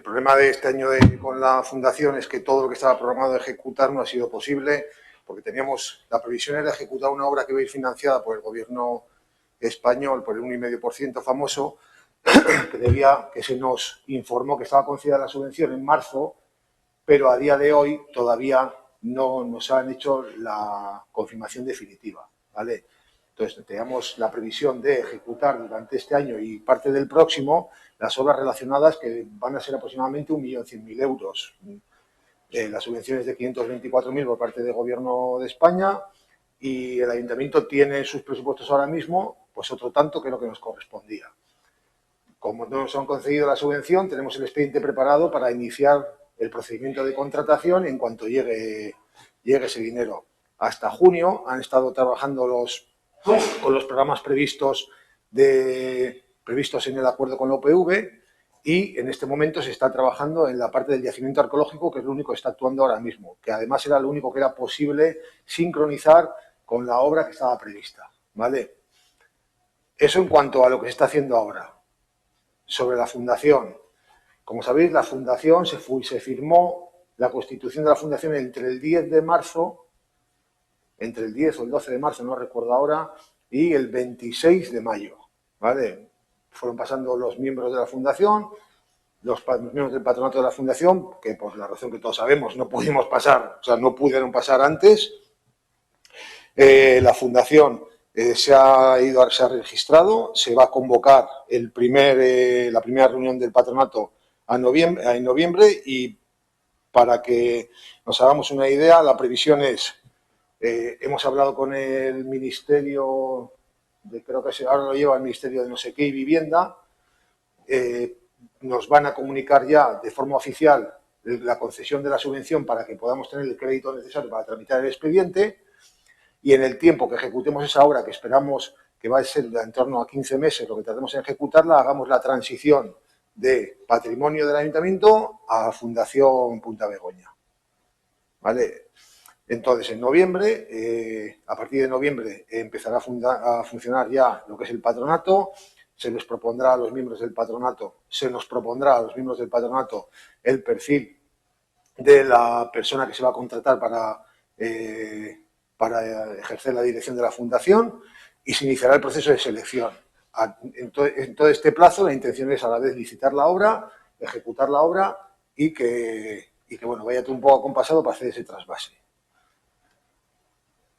problema de este año con la fundación es que todo lo que estaba programado de ejecutar no ha sido posible, porque teníamos, la previsión era ejecutar una obra que iba a ir financiada por el gobierno español, por el 1,5% famoso, que se nos informó que estaba concedida la subvención en marzo, pero a día de hoy todavía no nos han hecho la confirmación definitiva, ¿vale? Entonces, teníamos la previsión de ejecutar durante este año y parte del próximo las obras relacionadas que van a ser aproximadamente 1.100.000 euros. Las subvenciones de 524.000 por parte del Gobierno de España y el Ayuntamiento tiene en sus presupuestos ahora mismo pues otro tanto que lo que nos correspondía. Como no nos han concedido la subvención, tenemos el expediente preparado para iniciar el procedimiento de contratación en cuanto llegue ese dinero. Hasta junio han estado trabajando con los programas previstos en el acuerdo con la UPV y en este momento se está trabajando en la parte del yacimiento arqueológico, que es lo único que está actuando ahora mismo, que además era lo único que era posible sincronizar con la obra que estaba prevista, ¿vale? Eso en cuanto a lo que se está haciendo ahora. Sobre la fundación. Como sabéis, la fundación se firmó la constitución de la fundación entre el 10 de marzo, entre el 10 o el 12 de marzo, no recuerdo ahora, y el 26 de mayo, ¿vale? Fueron pasando los miembros de la fundación, los miembros del patronato de la fundación, que por la razón que todos sabemos no pudimos pasar, o sea, no pudieron pasar antes. La fundación se ha registrado, se va a convocar la primera reunión del patronato en noviembre y para que nos hagamos una idea, la previsión es, hemos hablado con el Ministerio, creo que ahora lo lleva el Ministerio de no sé qué y Vivienda, nos van a comunicar ya de forma oficial la concesión de la subvención para que podamos tener el crédito necesario para tramitar el expediente y en el tiempo que ejecutemos esa obra, que esperamos que va a ser de en torno a 15 meses lo que tardemos en ejecutarla, hagamos la transición de patrimonio del Ayuntamiento a Fundación Punta Begoña, ¿vale? Entonces, en noviembre, a partir de noviembre, empezará a funcionar ya lo que es el patronato, se les propondrá a los miembros del patronato, el perfil de la persona que se va a contratar para ejercer la dirección de la fundación y se iniciará el proceso de selección. En todo este plazo la intención es a la vez licitar la obra, ejecutar la obra y que bueno, vaya todo un poco acompasado para hacer ese trasvase.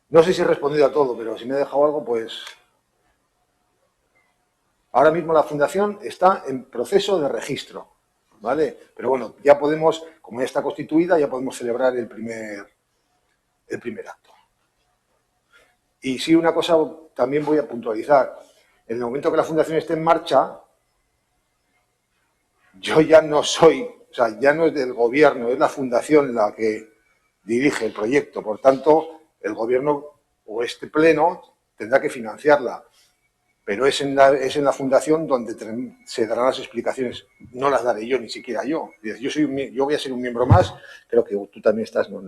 No sé si he respondido a todo, pero si me he dejado algo, pues... Ahora mismo la fundación está en proceso de registro, ¿vale? Pero bueno, ya podemos, como ya está constituida, ya podemos celebrar el primer acto. Y sí, una cosa también voy a puntualizar. En el momento que la fundación esté en marcha, yo ya no soy, o sea, ya no es del gobierno, es la fundación la que dirige el proyecto. Por tanto, el gobierno o este pleno tendrá que financiarla. Pero es en la fundación donde se darán las explicaciones. No las daré yo, ni siquiera yo. Yo voy a ser un miembro más, creo que tú también estás, ¿no?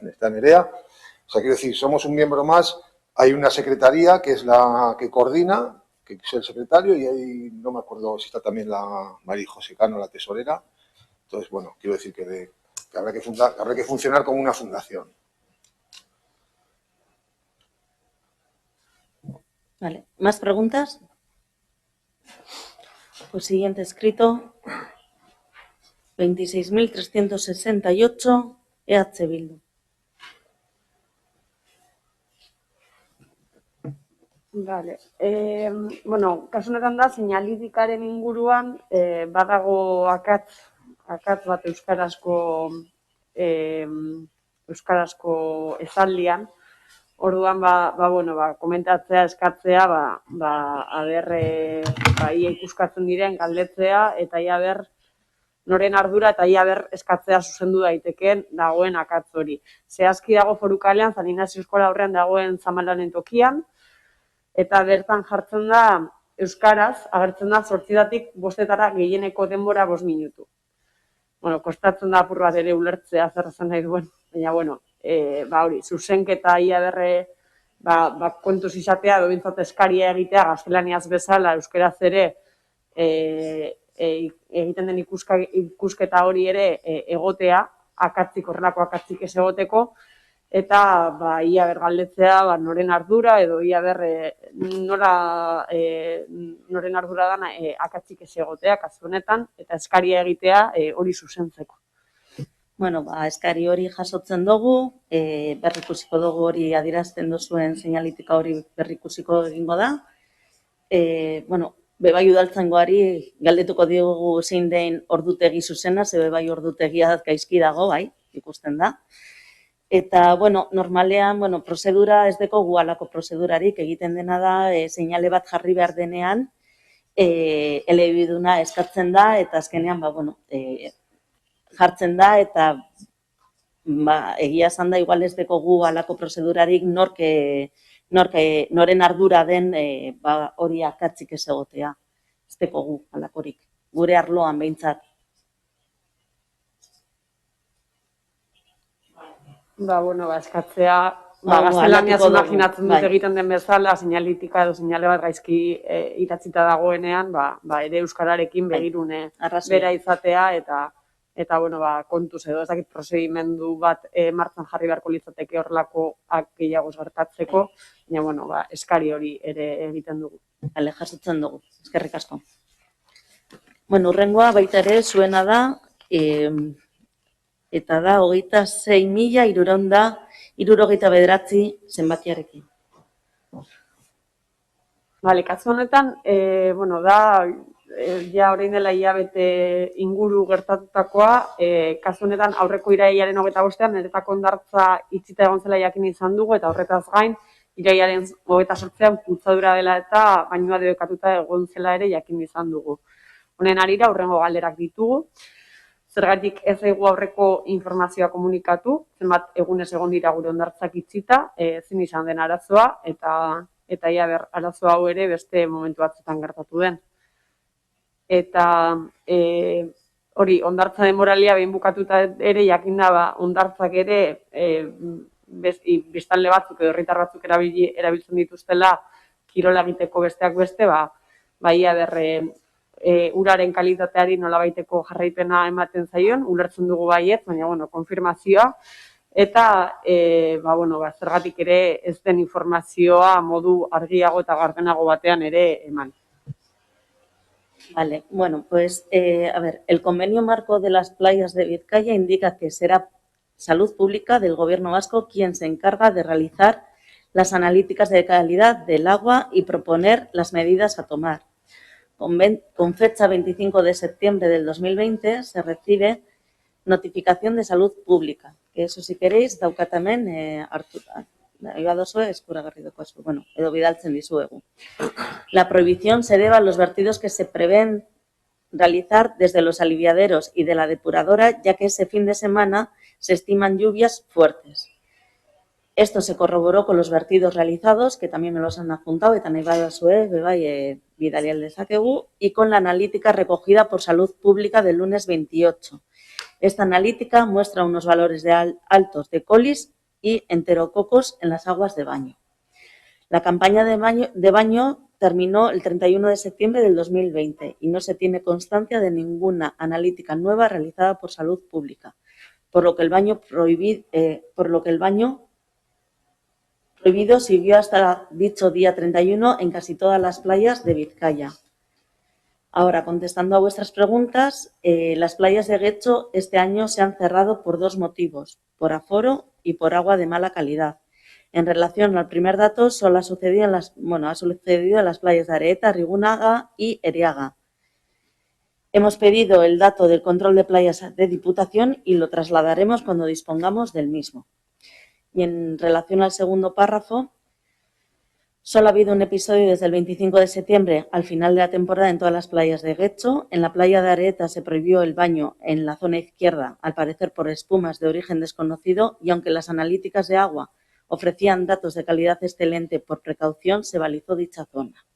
Está Nerea. O sea, quiero decir, somos un miembro más. Hay una secretaría que es la que coordina, que es el secretario, y ahí no me acuerdo si está también la María José Cano, la tesorera, Entonces, bueno, quiero decir que habrá que funcionar como una fundación.
Vale, ¿más preguntas? Pues siguiente escrito, 26.368, EH Bildu.
Vale. Bueno, kasu honetan da, seinalitikaren inguruan badago akats bat euskarazko esaldian. Orduan, komentatzea, eskatzea, ia ikuskatzen diren galdetzea, eta ia ber noren ardura, eta ia ber eskatzea zuzendu daitekeen dagoen akats hori. Zehazki dago Foru kalean, San Inazio eskola aurrean dagoen Zamalanen tokian, eta bertan jartzen da euskaraz, agertzen da 8 bostetara gehieneko denbora 5 minutu. Bueno, kostatzen da apur bat ere ulertzea zer esan nahi duen, baina, bueno, hori, zuzenketa ia berre, kontuz izatea, edo bintzat eskaria egitea, gaztelaniaz bezala, euskaraz ere, egiten den ikusketa hori ere egotea, horrelako akatzik ez egoteko, eta ia ber galdetzea noren ardura, edo ia ber noren ardura dan akatzik ez egotea, kasu honetan, eta eskaria egitea hori zuzentzeko.
Bueno, eskari hori jasotzen dugu, berrikusiko dugu hori adierazten duzuen seinalitika hori berrikusiko egingo da. Bueno, bebai udaltzaingoari galdetuko diogu zein den ordutegi zuzena, ze bebai ordutegia gaizki dago, bai, ikusten da. Eta, bueno, normalean, prozedura ez dekogu halako prozedurarik egiten dena da, seinale bat jarri behar denean, elebiduna eskatzen da, eta azkenean, jartzen da, eta egia esan da, igual ez dekogu halako prozedurarik noren ardura den hori akatzik ez egotea. Ez dekogu halakorik, gure arloan behintzat.
Eskatzea, gaztelaniaz imaginatzen dut egiten den bezala, seinalitika edo seinale bat gaizki idatzita dagoenean, ere euskararekin begirune bera izatea, eta kontuz edo, ez dakit prozedimendu bat martxan jarri beharko litzateke horrelako gehiago gertatzeko, baina, eskari hori ere egiten dugu.
Bale, jasotzen dugu, eskerrik asko. Hurrengoa baita ere zuena da, eta da 26.669 zenbakiarekin.
Kasu honetan, da, ja orain dela hilabete inguru gertatutakoa, kasu honetan aurreko irailaren 25ean niretako hondartza itxita egon zela jakin izan dugu, eta horretaz gain, irailaren 28ean kutsadura dela eta bainua debekatuta egon zela ere jakin izan dugu. Honen harira, hurrengo galderak ditugu. Zergatik ez egu aurreko informazioa komunikatu, zenbat egunez egon dira gure hondartzak itxita, ezin izan den arazoa, eta ia ber arazo hau ere beste momentu batzutan gertatu den. Eta hori, hondartza denboralia behin bukatuta ere jakin da, hondartzak ere biztanle batzuk edo herritar batzuk erabiltzen dituztela kirola egiteko besteak beste, ia ber uraren kalitateari nolabaiteko jarraipena ematen zaion, ulertzen dugu baiet, baina, konfirmazioa, eta, zergatik ere ez den informazioa modu argiago eta gardenago batean ere eman.
Vale, pues, el convenio marco de las playas de Vizcaya indica que será Salud Pública del Gobierno Vasco quien se encarga de realizar las analíticas de calidad del agua y proponer las medidas a tomar. Con fecha 25 de septiembre del 2020 se recibe notificación de salud pública, que eso si queréis daukat hemen hartuta. Ibadozue eskuragarri daukazu, edo bidaltzen dizuegu. La prohibición se debe a los vertidos que se prevén realizar desde los aliviaderos y de la depuradora, ya que ese fin de semana se estiman lluvias fuertes. Esto se corroboró con los vertidos realizados, que también me los han adjuntado, eta nahi badazue, bidalial dezakegu, y con la analítica recogida por Salud Pública del lunes 28. Esta analítica muestra unos valores altos de colis y enterococos en las aguas de baño. La campaña de baño terminó el 31 de septiembre del 2020 y no se tiene constancia de ninguna analítica nueva realizada por Salud Pública, por lo que el baño prohibido siguió hasta dicho día 31 en casi todas las playas de Vizcaya. Ahora, contestando a vuestras preguntas, las playas de Getxo este año se han cerrado por dos motivos, por aforo y por agua de mala calidad. En relación al primer dato, solo ha sucedido en las playas de Areeta, Rigunaga y Eriaga. Hemos pedido el dato del control de playas de Diputación y lo trasladaremos cuando dispongamos del mismo. Y en relación al segundo párrafo, solo ha habido un episodio desde el 25 de septiembre al final de la temporada en todas las playas de Getxo. En la playa de Areeta se prohibió el baño en la zona izquierda, al parecer por espumas de origen desconocido, y aunque las analíticas de agua ofrecían datos de calidad excelente, por precaución se balizó dicha zona.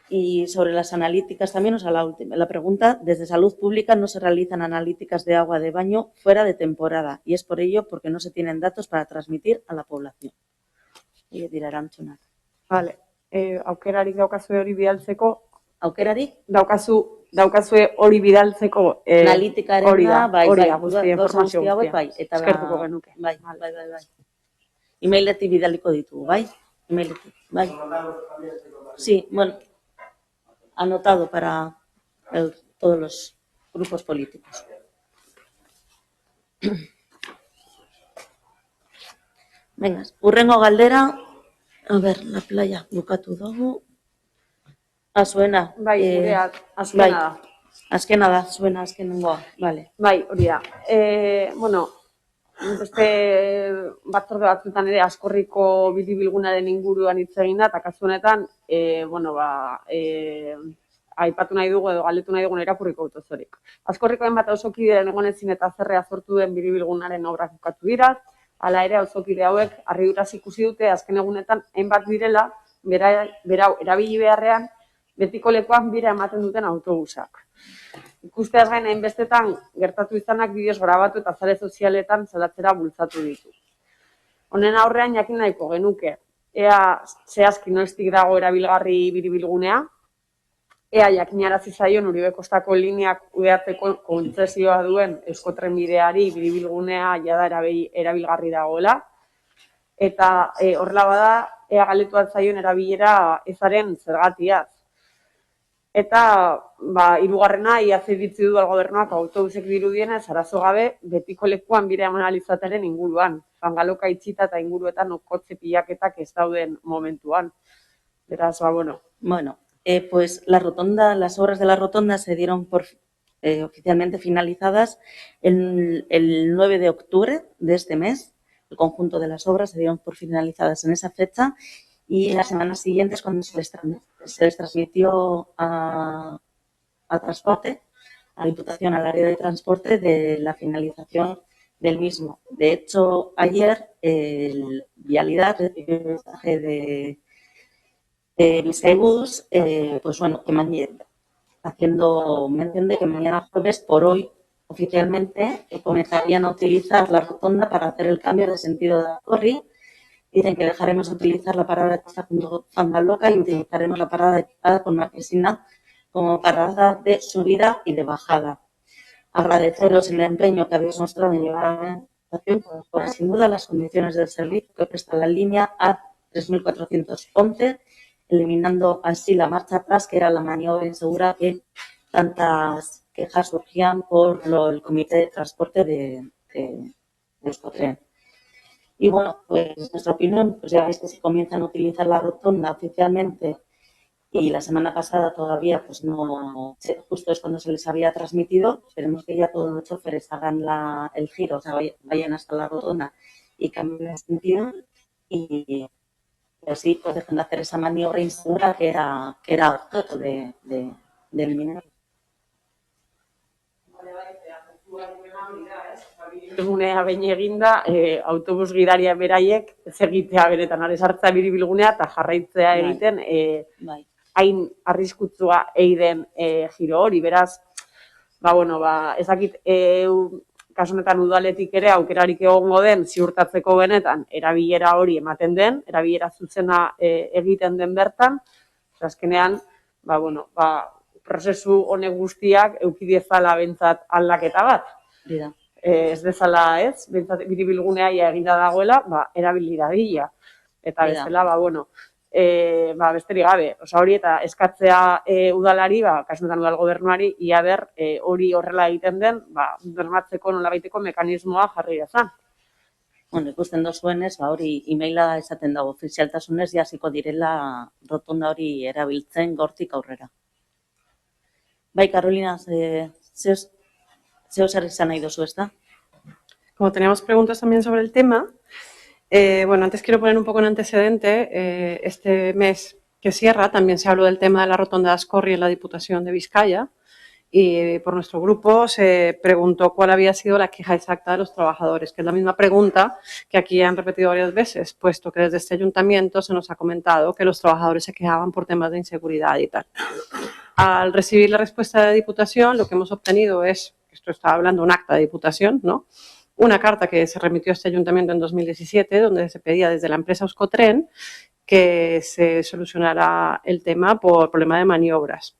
Y sobre las analíticas también, la pregunta, desde Salud Pública no se realizan analíticas de agua de baño fuera de temporada, y es por ello porque no se tienen datos para transmitir a la población.
Vale, aukerarik daukazue hori bidaltzeko?
Aukerarik?
Daukazue hori bidaltzeko
Analitikaren
hori da,
bai,
informazio guztia.
bai, eta
eskertuko genuke.
Bai. Emailetik bidaliko ditugu, bai? Emailetik, bai. Sí, bueno, anotado para todos los grupos políticos. Venga, hurrengo galdera, a ver, la playa, bukatu dugu. Zuena.
Bai, gurea, azkena da.
Azkena da, zuena azkenengoa, vale.
Bai, hori da. Bueno, beste batzorde batzuetan ere Askorriko biribilgunaren inguruan hitz egin da, eta kasu honetan, aipatu nahi dugu edo galdetu nahi dugun irakurriko dut osorik. Askorrikoen bat auzokideen egonezin eta zerrea sortu den biribilgunaren obrak bukatu dira. Hala ere, auzokide hauek harriduraz ikusi dute azken egunetan hainbat direla, berau erabili beharrean, betiko lekuan bira ematen duten autobusak. Ikusteaz gain hainbestetan gertatu izanak bideoz grabatu eta sare sozialetan salatzera bultzatu ditu. Honen aurrean jakin nahiko genuke, ea zehazki noiztik dago erabilgarri biribilgunea, ea jakinarazi zaion Uribe Kostako lineak kudeatzeko kontzesioa duen Euskotrenbideari biribilgunea jada erabilgarri dagoela, eta horrela bada, ea galdetu zaion erabilera ezaren zergatiaz. Eta, hirugarrena, iaz iritzi du gobernuak autobusek dirudienez, arazo gabe, betiko lekuan bira eman alizateren inguruan. Fangaloka itxita eta inguruetan okotze pilaketak ez dauden momentuan. Beraz, bueno.
Bueno, pues las obras de la rotonda se dieron oficialmente finalizadas el 9 de octubre de este mes. El conjunto de las obras se dieron por finalizadas en esa fecha. Y en las semanas siguientes, cuando se les transmitió a transporte, a Diputación, al área de transporte, de la finalización del mismo. De hecho, ayer Vialidad recibió un mensaje de Bizkaibus, pues bueno, haciendo mención de que mañana jueves, por hoy, oficialmente, comenzarían a utilizar la rotonda para hacer el cambio de sentido de Acorri. Dicen que dejaremos de utilizar la parada de Fangaloca y utilizaremos la parada de con Marquesina como parada de subida y de bajada. Agradeceros el empeño que habéis mostrado en llevar a la administración, por sin duda las condiciones del servicio que presta la línea A3411, eliminando así la marcha atrás, que era la maniobra insegura que tantas quejas surgían por el Comité de Transporte de Euskotren. Y bueno, pues nuestra opinión, pues ya veis que se comienzan a utilizar la rotonda oficialmente y la semana pasada todavía pues no, justo es cuando se les había transmitido. Esperemos que ya todos los choferes hagan el giro, o sea, vayan hasta la rotonda y cambien de sentido y así pues dejen de hacer esa maniobra insegura que era objeto de eliminar.
Biribilgunea behin eginda, autobus gidaria beraiek ez egitea beretan sartzea biribilgunea eta jarraitzea egiten hain arriskutsua egiten giro hori. Beraz, ezakit kasu honetan udaletik ere aukerarik egongo den ziurtatzeko benetan erabilera hori ematen den, erabilera zuzena egiten den bertan, azkenean, prozesu honek guztiak eduki dezala behintzat aldaketa bat. Ez dezala, behintzat biribilgunea eginda dagoela, erabili dadila. Eta bezala, besterik gabe, hori eta eskatzea udalari, kasunetan udal gobernuari, ia ber, hori horrela egiten den, bermatzeko nolabaiteko mekanismoa jarri dezan.
Ikusten dozuenez, hori emaila esaten dago, ofizialtasunez jasiko direla rotonda hori erabiltzen gortik aurrera. Bai, Carolina, zeo zer izan nahi dozu, ezta?
Como teníamos preguntas también sobre el tema, antes quiero poner un poco en antecedente. Este mes que cierra también se habló del tema de la rotonda de Ascorri en la Diputación de Vizcaya y por nuestro grupo se preguntó cuál había sido la queja exacta de los trabajadores, que es la misma pregunta que aquí han repetido varias veces, puesto que desde este ayuntamiento se nos ha comentado que los trabajadores se quejaban por temas de inseguridad y tal. Al recibir la respuesta de la Diputación, lo que hemos obtenido es, esto estaba hablando un acta de Diputación, ¿no?, una carta que se remitió a este ayuntamiento en 2017, donde se pedía desde la empresa Euskotren que se solucionara el tema por problema de maniobras.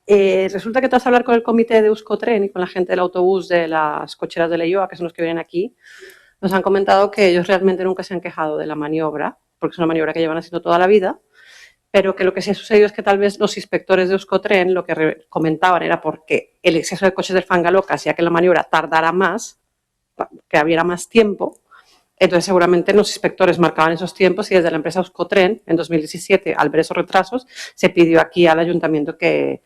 Resulta que tras hablar con el comité de Euskotren y con la gente del autobús de las cocheras de Leioa, que son los que vienen aquí, nos han comentado que ellos realmente nunca se han quejado de la maniobra, porque es una maniobra que llevan haciendo toda la vida, pero que lo que sí ha sucedido es que tal vez los inspectores de Euskotren lo que comentaban era porque el exceso de coches del Fangaloca hacía que la maniobra tardara más, que hubiera más tiempo. Entonces seguramente los inspectores marcaban esos tiempos y desde la empresa Euskotren en 2017, al ver esos retrasos, se pidió aquí al ayuntamiento que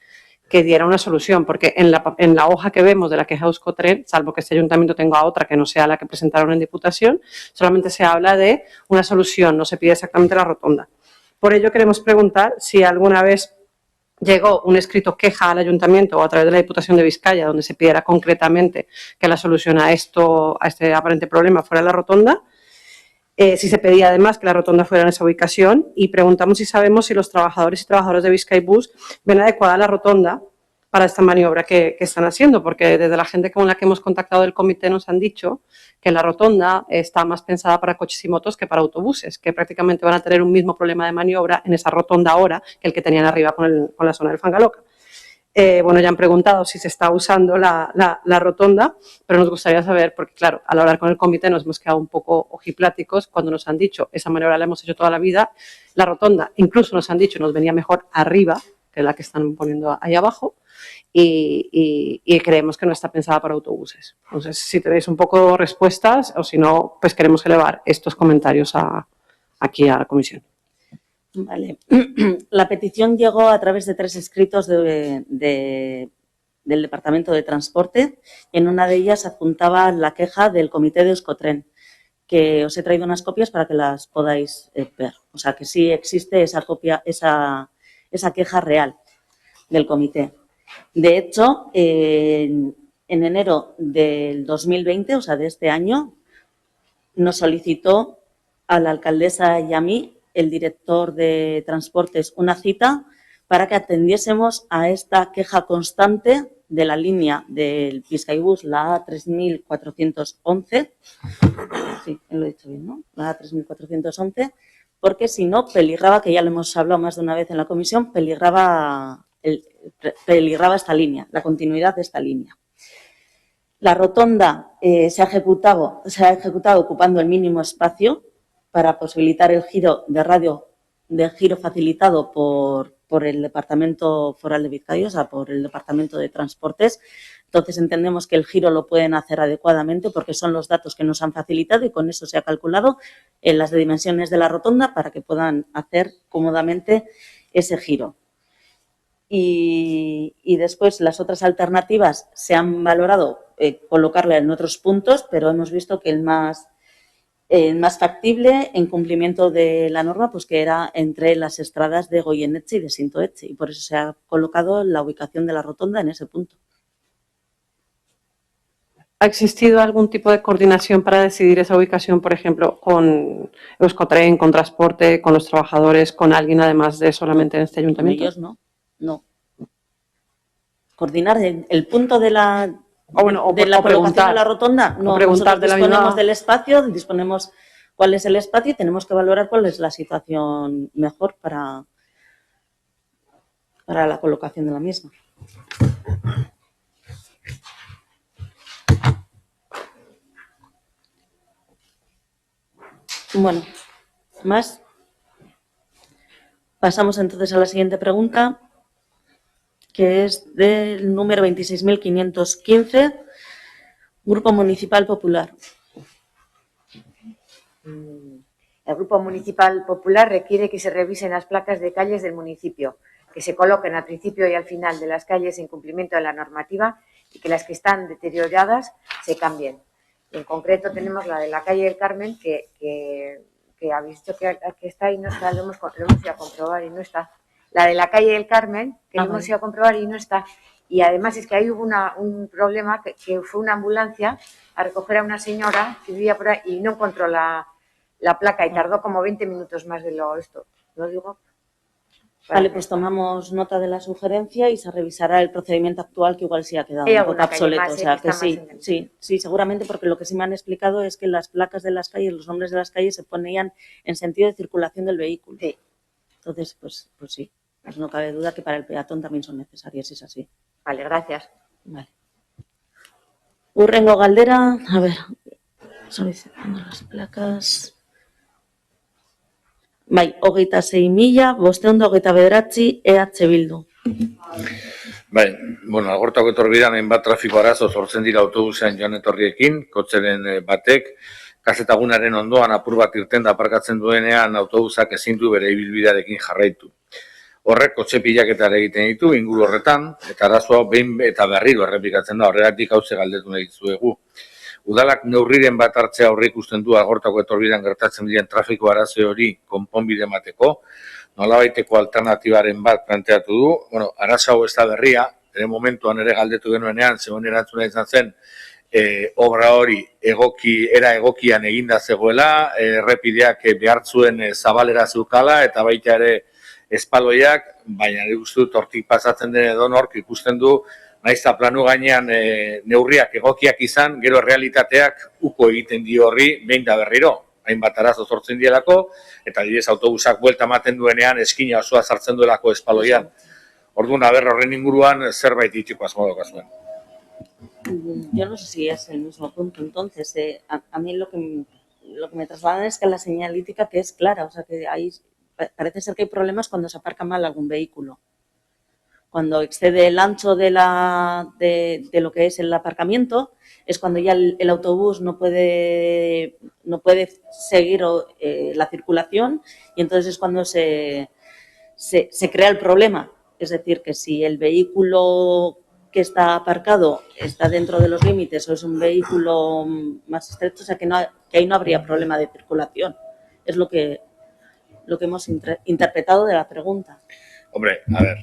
diera una solución, porque en la hoja que vemos de la queja de Euskotren, salvo que este ayuntamiento tenga otra que no sea la que presentaron en Diputación, solamente se habla de una solución, no se pide exactamente la rotonda. Por ello queremos preguntar si alguna vez llegó un escrito queja al ayuntamiento o a través de la Diputación de Vizcaya donde se pidiera concretamente que la solución a este aparente problema fuera la rotonda, si se pedía además que la rotonda fuera en esa ubicación, y preguntamos si sabemos si los trabajadores y trabajadoras de Bizkaibus ven adecuada la rotonda para esta maniobra que están haciendo, porque desde la gente con la que hemos contactado del comité nos han dicho que la rotonda está más pensada para coches y motos que para autobuses, que prácticamente van a tener un mismo problema de maniobra en esa rotonda ahora que el que tenían arriba con la zona del Fangaloca. Ya han preguntado si se está usando la rotonda, pero nos gustaría saber, porque claro, al hablar con el comité nos hemos quedado un poco ojipláticos cuando nos han dicho esa maniobra la hemos hecho toda la vida, la rotonda incluso nos han dicho nos venía mejor arriba que la que están poniendo ahí abajo, y creemos que no está pensada para autobuses. Entonces, si tenéis un poco respuestas o si no, pues queremos elevar estos comentarios aquí a la comisión.
Vale. La petición llegó a través de 3 escritos del Departamento de Transporte. En una de ellas adjuntaba la queja del comité de Euskotren, que os he traído unas copias para que las podáis ver. O sea, que sí existe esa copia, esa queja real del comité. De hecho, en enero del 2020, o sea, de este año, nos solicitó a la alcaldesa y a mí, el director de Transportes, una cita para que atendiésemos a esta queja constante de la línea del Bizkaibus, la A3411, sí, lo he dicho bien, ¿no? La A3411, porque si no, peligraba, que ya lo hemos hablado más de una vez en la comisión, peligraba esta línea, la continuidad de esta línea. La rotonda se ha ejecutado ocupando el mínimo espacio para posibilitar el giro de radio, de giro facilitado por el Departamento Foral de Vizcaya, o sea, por el Departamento de Transportes. Entonces entendemos que el giro lo pueden hacer adecuadamente porque son los datos que nos han facilitado y con eso se ha calculado en las dimensiones de la rotonda para que puedan hacer cómodamente ese giro. Y después las otras alternativas se han valorado colocarla en otros puntos, pero hemos visto que el más factible en cumplimiento de la norma, pues que era entre las estradas de Goyenetxe y de Sintoetxe, y por eso se ha colocado la ubicación de la rotonda en ese punto.
¿Ha existido algún tipo de coordinación para decidir esa ubicación, por ejemplo, con Euskotren, con Transporte, con los trabajadores, con alguien además de solamente en este ayuntamiento?
Con ellos no. Coordinar el punto de la
O bueno, o,
de la
o
colocación
preguntar.
de la rotonda. No,
o preguntar
nosotros
de la
disponemos
misma...
del espacio, disponemos cuál es el espacio y tenemos que valorar cuál es la situación mejor para la colocación de la misma. Bueno, ¿más? Pasamos entonces a la siguiente pregunta, que es del número 26.515, Grupo Municipal Popular.
El Grupo Municipal Popular requiere que se revisen las placas de calles del municipio, que se coloquen al principio y al final de las calles en cumplimiento de la normativa y que las que están deterioradas se cambien. En concreto tenemos la de la calle del Carmen, que habéis dicho que está y no está, lo hemos ido a comprobar y no está. La de la calle del Carmen, que lo hemos ido a comprobar y no está. Y además es que ahí hubo un problema, que fue una ambulancia a recoger a una señora que vivía por ahí y no encontró la placa y tardó como 20 minutos más de lo digo.
Vale, pues tomamos nota de la sugerencia y se revisará el procedimiento actual, que igual sí ha quedado
Hay
un
alguna
poco obsoleto.
calle más,
O sea,
que
que
está más
sí, seguramente, porque lo que sí me han explicado es que las placas de las calles, los nombres de las calles se ponían en sentido de circulación del vehículo.
Sí.
Entonces, pues sí, pues no cabe duda que para el peatón también son necesarias, es así.
Vale, gracias.
Vale. Hurrengo galdera, a ver, solicitando las placas. Bai, 26.529, Bildu.
Bai, bueno, agortako etorbidean hainbat trafiko arazo sortzen dira autobusean joan etorriekin, kotxeren batek, kazetagunaren ondoan apur bat irten da aparkatzen duenean autobusak ezin du bere ibilbidearekin jarraitu. Horrek kotxe pilaketara egiten ditu inguru horretan, eta arazoa behin eta berriro errepikatzen da, horregatik hauze galdetu nahi dizuegu. Udalak neurriren bat hartzea aurreikusten du agortako etorbidean gertatzen diren trafiko arazo hori konponbide emateko, nolabaiteko alternatibaren bat planteatu du. Bueno, arazo hau ez da berria, ere momentuan ere galdetu genuenean, zegoen erantzuna izan zen, obra hori era egokian eginda zegoela, errepideak behartzuen zabalera zeukala, eta baita ere espaloiak, baina nik uste dut hortik pasatzen den edonork ikusten du, naiz eta planu gainean neurriak egokiak izan, gero realitateak uko egiten dio horri behin da berriro. Hainbat arazo sortzen dielako, eta adibidez autobusak buelta ematen duenean eskina osoa sartzen duelako espaloian. Orduan, horren inguruan zerbait itxiko asmo daukazuen.
Yo no sé si es el mismo punto, entonces. A mí lo que me trasladan es que la señalítica que es clara, o sea que ahí parece ser que hay problemas cuando se aparca mal algún vehículo. Cuando excede el ancho de lo que es el aparcamiento, es cuando ya el autobús no puede seguir la circulación y entonces es cuando se crea el problema. Es decir, que si el vehículo que está aparcado está dentro de los límites o es un vehículo más estrecho, o sea que ahí no habría problema de circulación. Es lo que hemos interpretado de la pregunta.
Hombre, a ver,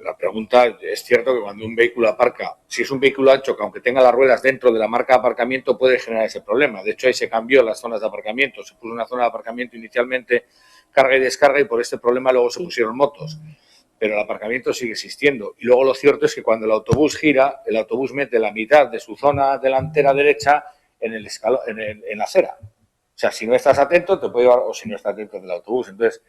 la pregunta es cierto que cuando un vehículo aparca, si es un vehículo ancho que aunque tenga las ruedas dentro de la marca de aparcamiento puede generar ese problema. De hecho, ahí se cambió las zonas de aparcamiento, se puso una zona de aparcamiento inicialmente carga y descarga y por este problema luego se pusieron motos. Pero el aparcamiento sigue existiendo. Y luego lo cierto es que cuando el autobús gira, el autobús mete la mitad de su zona delantera derecha en la acera. O sea, si no estás atento, te puede llevar, o si no estás atento del autobús. Entonces,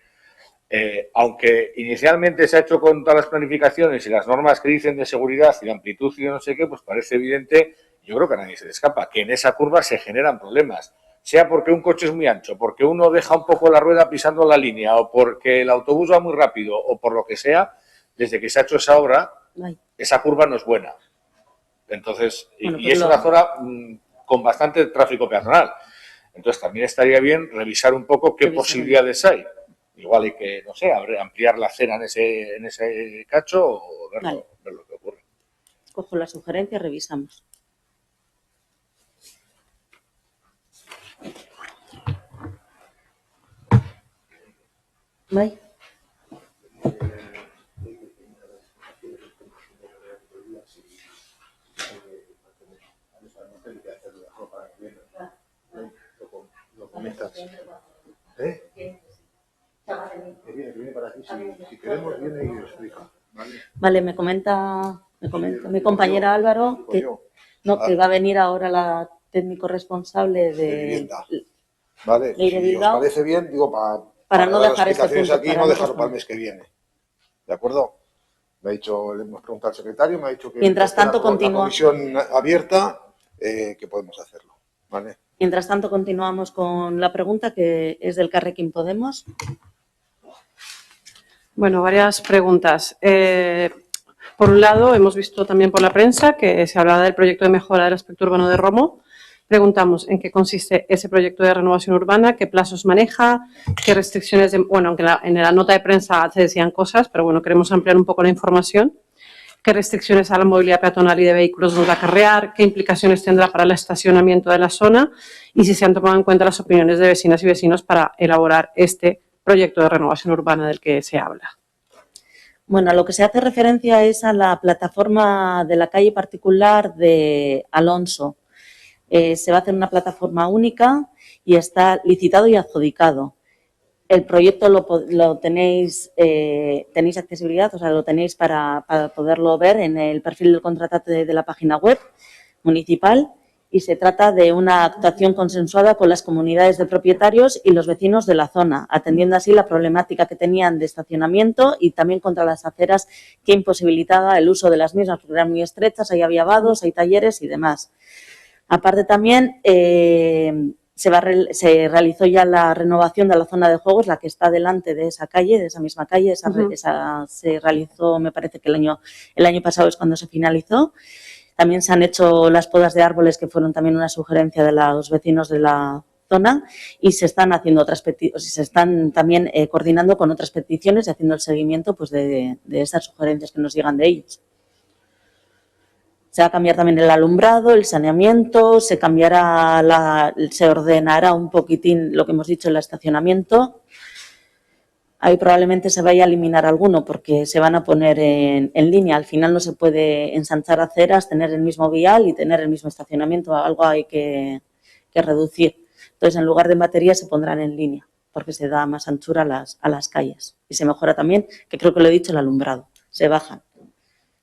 aunque inicialmente se ha hecho con todas las planificaciones y las normas que dicen de seguridad y de amplitud y de no sé qué, pues parece evidente, yo creo que a nadie se le escapa, que en esa curva se generan problemas. Sea porque un coche es muy ancho, porque uno deja un poco la rueda pisando la línea, o porque el autobús va muy rápido, o por lo que sea, desde que se ha hecho esa obra, esa curva no es buena. Entonces, bueno, y es una zona con bastante tráfico peatonal. Entonces, también estaría bien revisar un poco qué posibilidades hay. Igual hay que, no sé, ampliar la acera en ese cacho o ver lo que ocurre.
Cojo la sugerencia, revisamos. ¿Vale?
Lo comentas. Que viene para aquí, si queremos viene y explica.
Vale, me comenta Me comenta mi compañera Álvaro que, que va a venir ahora la técnico responsable
de vivienda. Vale,
Ley de
si os
Bilbao,
parece bien, digo,
para no
dar
dejar este
explicaciones
punto,
aquí y
para
no
no
dejarlo para el
posponer.
mes que viene. ¿De acuerdo? Me ha dicho, le hemos preguntado al secretario, me ha dicho que
Mientras tanto,
la
continúa.
comisión abierta, que podemos hacerlo. ¿Vale?
Mientras tanto, continuamos con la pregunta que es del Carrequín Podemos.
Bueno, varias preguntas. Por un lado, hemos visto también por la prensa que se hablaba del proyecto de mejora del aspecto urbano de Romo. Preguntamos en qué consiste ese proyecto de renovación urbana, qué plazos maneja, qué restricciones, bueno, aunque en la nota de prensa se decían cosas, pero bueno, queremos ampliar un poco la información. ¿Qué restricciones a la movilidad peatonal y de vehículos nos va a acarrear? ¿Qué implicaciones tendrá para el estacionamiento de la zona? Y si se han tomado en cuenta las opiniones de vecinas y vecinos para elaborar este proyecto de renovación urbana del que se habla.
Bueno, a lo que se hace referencia es a la plataforma de la calle particular de Alonso. Se va a hacer una plataforma única y está licitado y adjudicado. El proyecto lo tenéis, tenéis accesibilidad, o sea, lo tenéis para poderlo ver en el perfil del contratante de la página web municipal, y se trata de una actuación consensuada con las comunidades de propietarios y los vecinos de la zona, atendiendo así la problemática que tenían de estacionamiento y también contra las aceras que imposibilitaba el uso de las mismas, porque eran muy estrechas, hay aviavados, hay talleres y demás. Aparte también se realizó ya la renovación de la zona de juegos, la que está delante de esa calle, de esa misma calle. Esa se realizó, me parece que el año pasado es cuando se finalizó. También se han hecho las podas de árboles, que fueron también una sugerencia de los vecinos de la zona, y se están haciendo otras peticiones, se están también coordinando con otras peticiones y haciendo el seguimiento pues de esas sugerencias que nos llegan de ellos. Se va a cambiar también el alumbrado, el saneamiento, se ordenará un poquitín lo que hemos dicho, el estacionamiento. Ahí probablemente se vaya a eliminar alguno porque se van a poner en línea. Al final no se puede ensanchar aceras, tener el mismo vial y tener el mismo estacionamiento. Algo hay que reducir. Entonces, en lugar de baterías se pondrán en línea porque se da más anchura a las calles. Y se mejora también, que creo que lo he dicho, el alumbrado. Se bajan.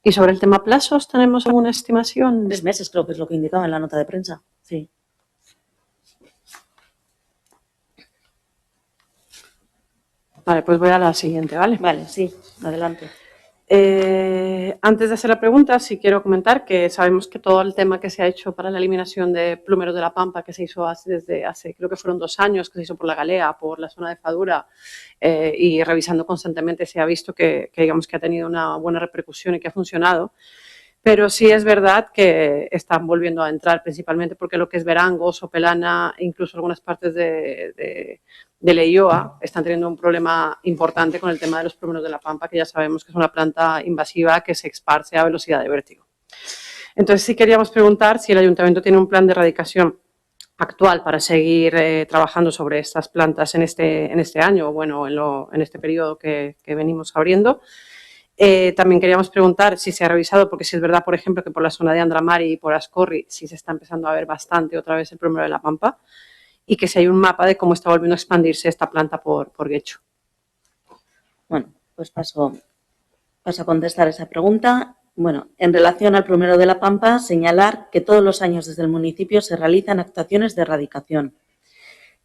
¿Y sobre el tema plazos tenemos alguna estimación?
3 meses creo que es lo que indicaba en la nota de prensa. Sí.
Vale, pues voy a la siguiente, ¿vale?
Vale, sí, adelante.
Antes de hacer la pregunta, sí quiero comentar que sabemos que todo el tema que se ha hecho para la eliminación de plumeros de la Pampa, que se hizo desde hace, creo que fueron 2 años, que se hizo por la Galea, por la zona de Fadura, y revisando constantemente se ha visto que digamos que ha tenido una buena repercusión y que ha funcionado. Pero sí es verdad que están volviendo a entrar, principalmente porque lo que es Verango, Sopelana, incluso algunas partes de Leioa, están teniendo un problema importante con el tema de los plumeros de la Pampa, que ya sabemos que es una planta invasiva que se esparce a velocidad de vértigo. Entonces sí queríamos preguntar si el Ayuntamiento tiene un plan de erradicación actual para seguir trabajando sobre estas plantas en este año, o bueno, en este periodo que venimos abriendo. También queríamos preguntar si se ha revisado, porque si es verdad, por ejemplo, que por la zona de Andramari y por Ascorri sí se está empezando a ver bastante otra vez el plumero de la Pampa, y que si hay un mapa de cómo está volviendo a expandirse esta planta por Guecho.
Bueno, pues paso a contestar esa pregunta. Bueno, en relación al plumero de la Pampa, señalar que todos los años desde el municipio se realizan actuaciones de erradicación.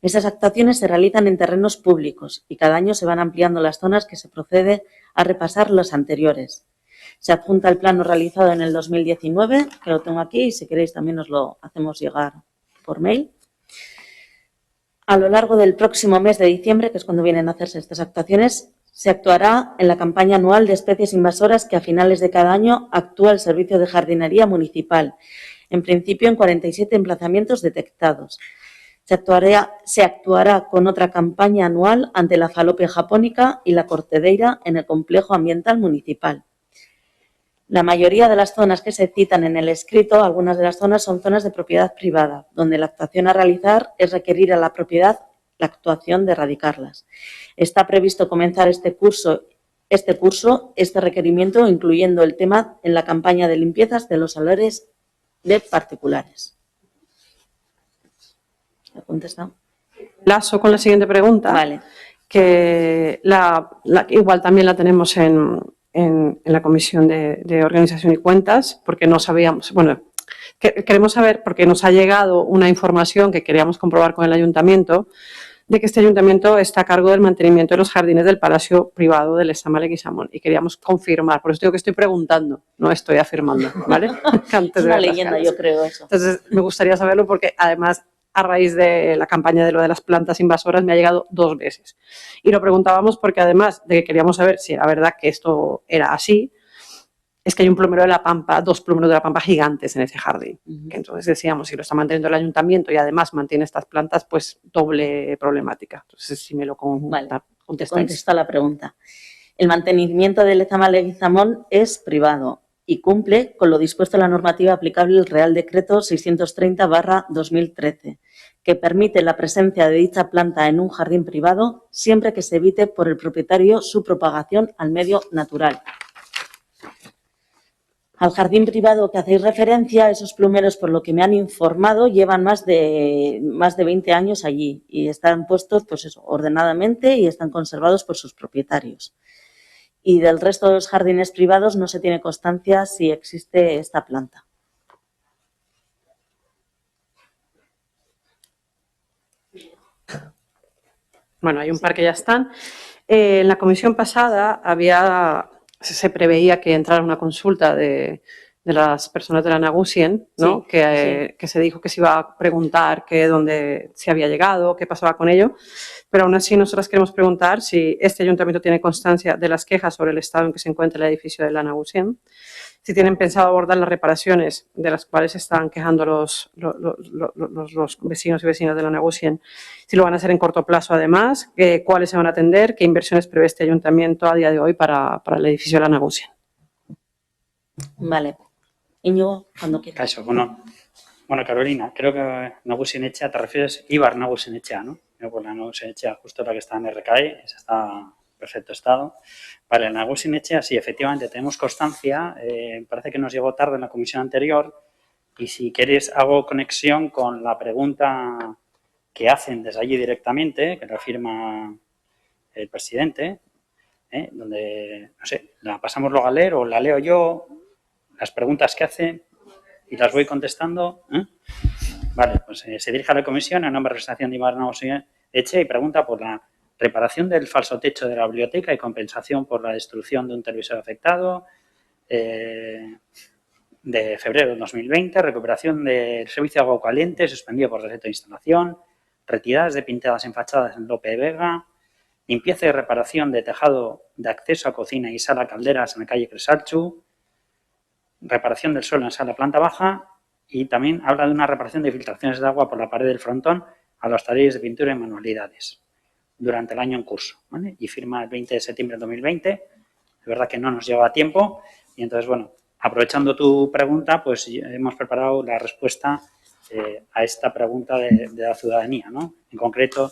Esas actuaciones se realizan en terrenos públicos y cada año se van ampliando las zonas que se procede a repasar los anteriores. Se adjunta el plano realizado en el 2019, que lo tengo aquí, y si queréis también os lo hacemos llegar por mail. A lo largo del próximo mes de diciembre, que es cuando vienen a hacerse estas actuaciones, se actuará en la campaña anual de especies invasoras que a finales de cada año actúa el Servicio de Jardinería Municipal, en principio en 47 emplazamientos detectados. Se actuará con otra campaña anual ante la falopia japónica y la cortedeira en el complejo ambiental municipal. La mayoría de las zonas que se citan en el escrito, algunas de las zonas son zonas de propiedad privada, donde la actuación a realizar es requerir a la propiedad la actuación de erradicarlas. Está previsto comenzar este requerimiento, incluyendo el tema en la campaña de limpiezas de los solares de particulares. ¿Ha contestado?
Lazo con la siguiente pregunta.
Vale.
Que igual también la tenemos en en la Comisión de Organización y Cuentas, porque no sabíamos, bueno, queremos saber, porque nos ha llegado una información que queríamos comprobar con el Ayuntamiento, de que este Ayuntamiento está a cargo del mantenimiento de los jardines del Palacio Privado del Estama Leguizamón, y queríamos confirmar, por eso digo que estoy preguntando, no estoy afirmando, ¿vale?
Es una leyenda, yo creo eso.
Entonces, me gustaría saberlo porque, además, a raíz de la campaña de lo de las plantas invasoras, me ha llegado 2 veces. Y lo preguntábamos porque, además de que queríamos saber si era verdad que esto era así, es que hay un plumero de la Pampa, 2 plumeros de la Pampa gigantes en ese jardín. Que entonces decíamos, si lo está manteniendo el Ayuntamiento y además mantiene estas plantas, pues doble problemática. Entonces, si me lo contestáis.
Contesta la pregunta. El mantenimiento del Estama Leguizamón es privado y cumple con lo dispuesto en la normativa aplicable del Real Decreto 630/2013, que permite la presencia de dicha planta en un jardín privado siempre que se evite por el propietario su propagación al medio natural. Al jardín privado que hacéis referencia, esos plumeros, por lo que me han informado, llevan más de 20 años allí y están puestos, pues eso, ordenadamente, y están conservados por sus propietarios. Y del resto de los jardines privados no se tiene constancia si existe esta planta.
Bueno, hay un par que ya están. En la comisión pasada se preveía que entrara una consulta de las personas de la Nagusien, ¿no?
Sí,
que se dijo que se iba a preguntar dónde se había llegado, qué pasaba con ello, pero aún así nosotras queremos preguntar si este ayuntamiento tiene constancia de las quejas sobre el estado en que se encuentra el edificio de la Nagusien, si tienen pensado abordar las reparaciones de las cuales se están quejando los vecinos y vecinas de la Nagusien, si lo van a hacer en corto plazo además, cuáles se van a atender, qué inversiones prevé este ayuntamiento a día de hoy para el edificio de la Nagusien.
Vale. Íñigo, cuando quieras.
Caso, bueno, Carolina, creo que Nagusienetxea, te refieres Ibar Nagusienetxea, ¿no? Pues la Nagusienetxea, justo la que está en RKE, esa está en perfecto estado. Para el Nagusienetxea, sí, efectivamente, tenemos constancia, parece que nos llegó tarde en la comisión anterior, y si quieres hago conexión con la pregunta que hacen desde allí directamente, que la firma el presidente, donde, no sé, la pasamos luego a leer o la leo yo, las preguntas que hace y las voy contestando. Vale, pues se dirige a la comisión en nombre de representación de Ibar Nagusienetxea y pregunta por la reparación del falso techo de la biblioteca y compensación por la destrucción de un televisor afectado de febrero de 2020, recuperación del servicio de agua caliente suspendido por decreto de instalación, retiradas de pintadas en fachadas en Lope de Vega, limpieza y reparación de tejado de acceso a cocina y sala calderas en la calle Cresalchu, reparación del suelo en sala planta baja y también habla de una reparación de filtraciones de agua por la pared del frontón a los talleres de pintura y manualidades durante el año en curso, ¿vale? Y firma el 20 de septiembre de 2020, de verdad que no nos lleva tiempo y entonces, bueno, aprovechando tu pregunta, pues hemos preparado la respuesta a esta pregunta de la ciudadanía, ¿no? En concreto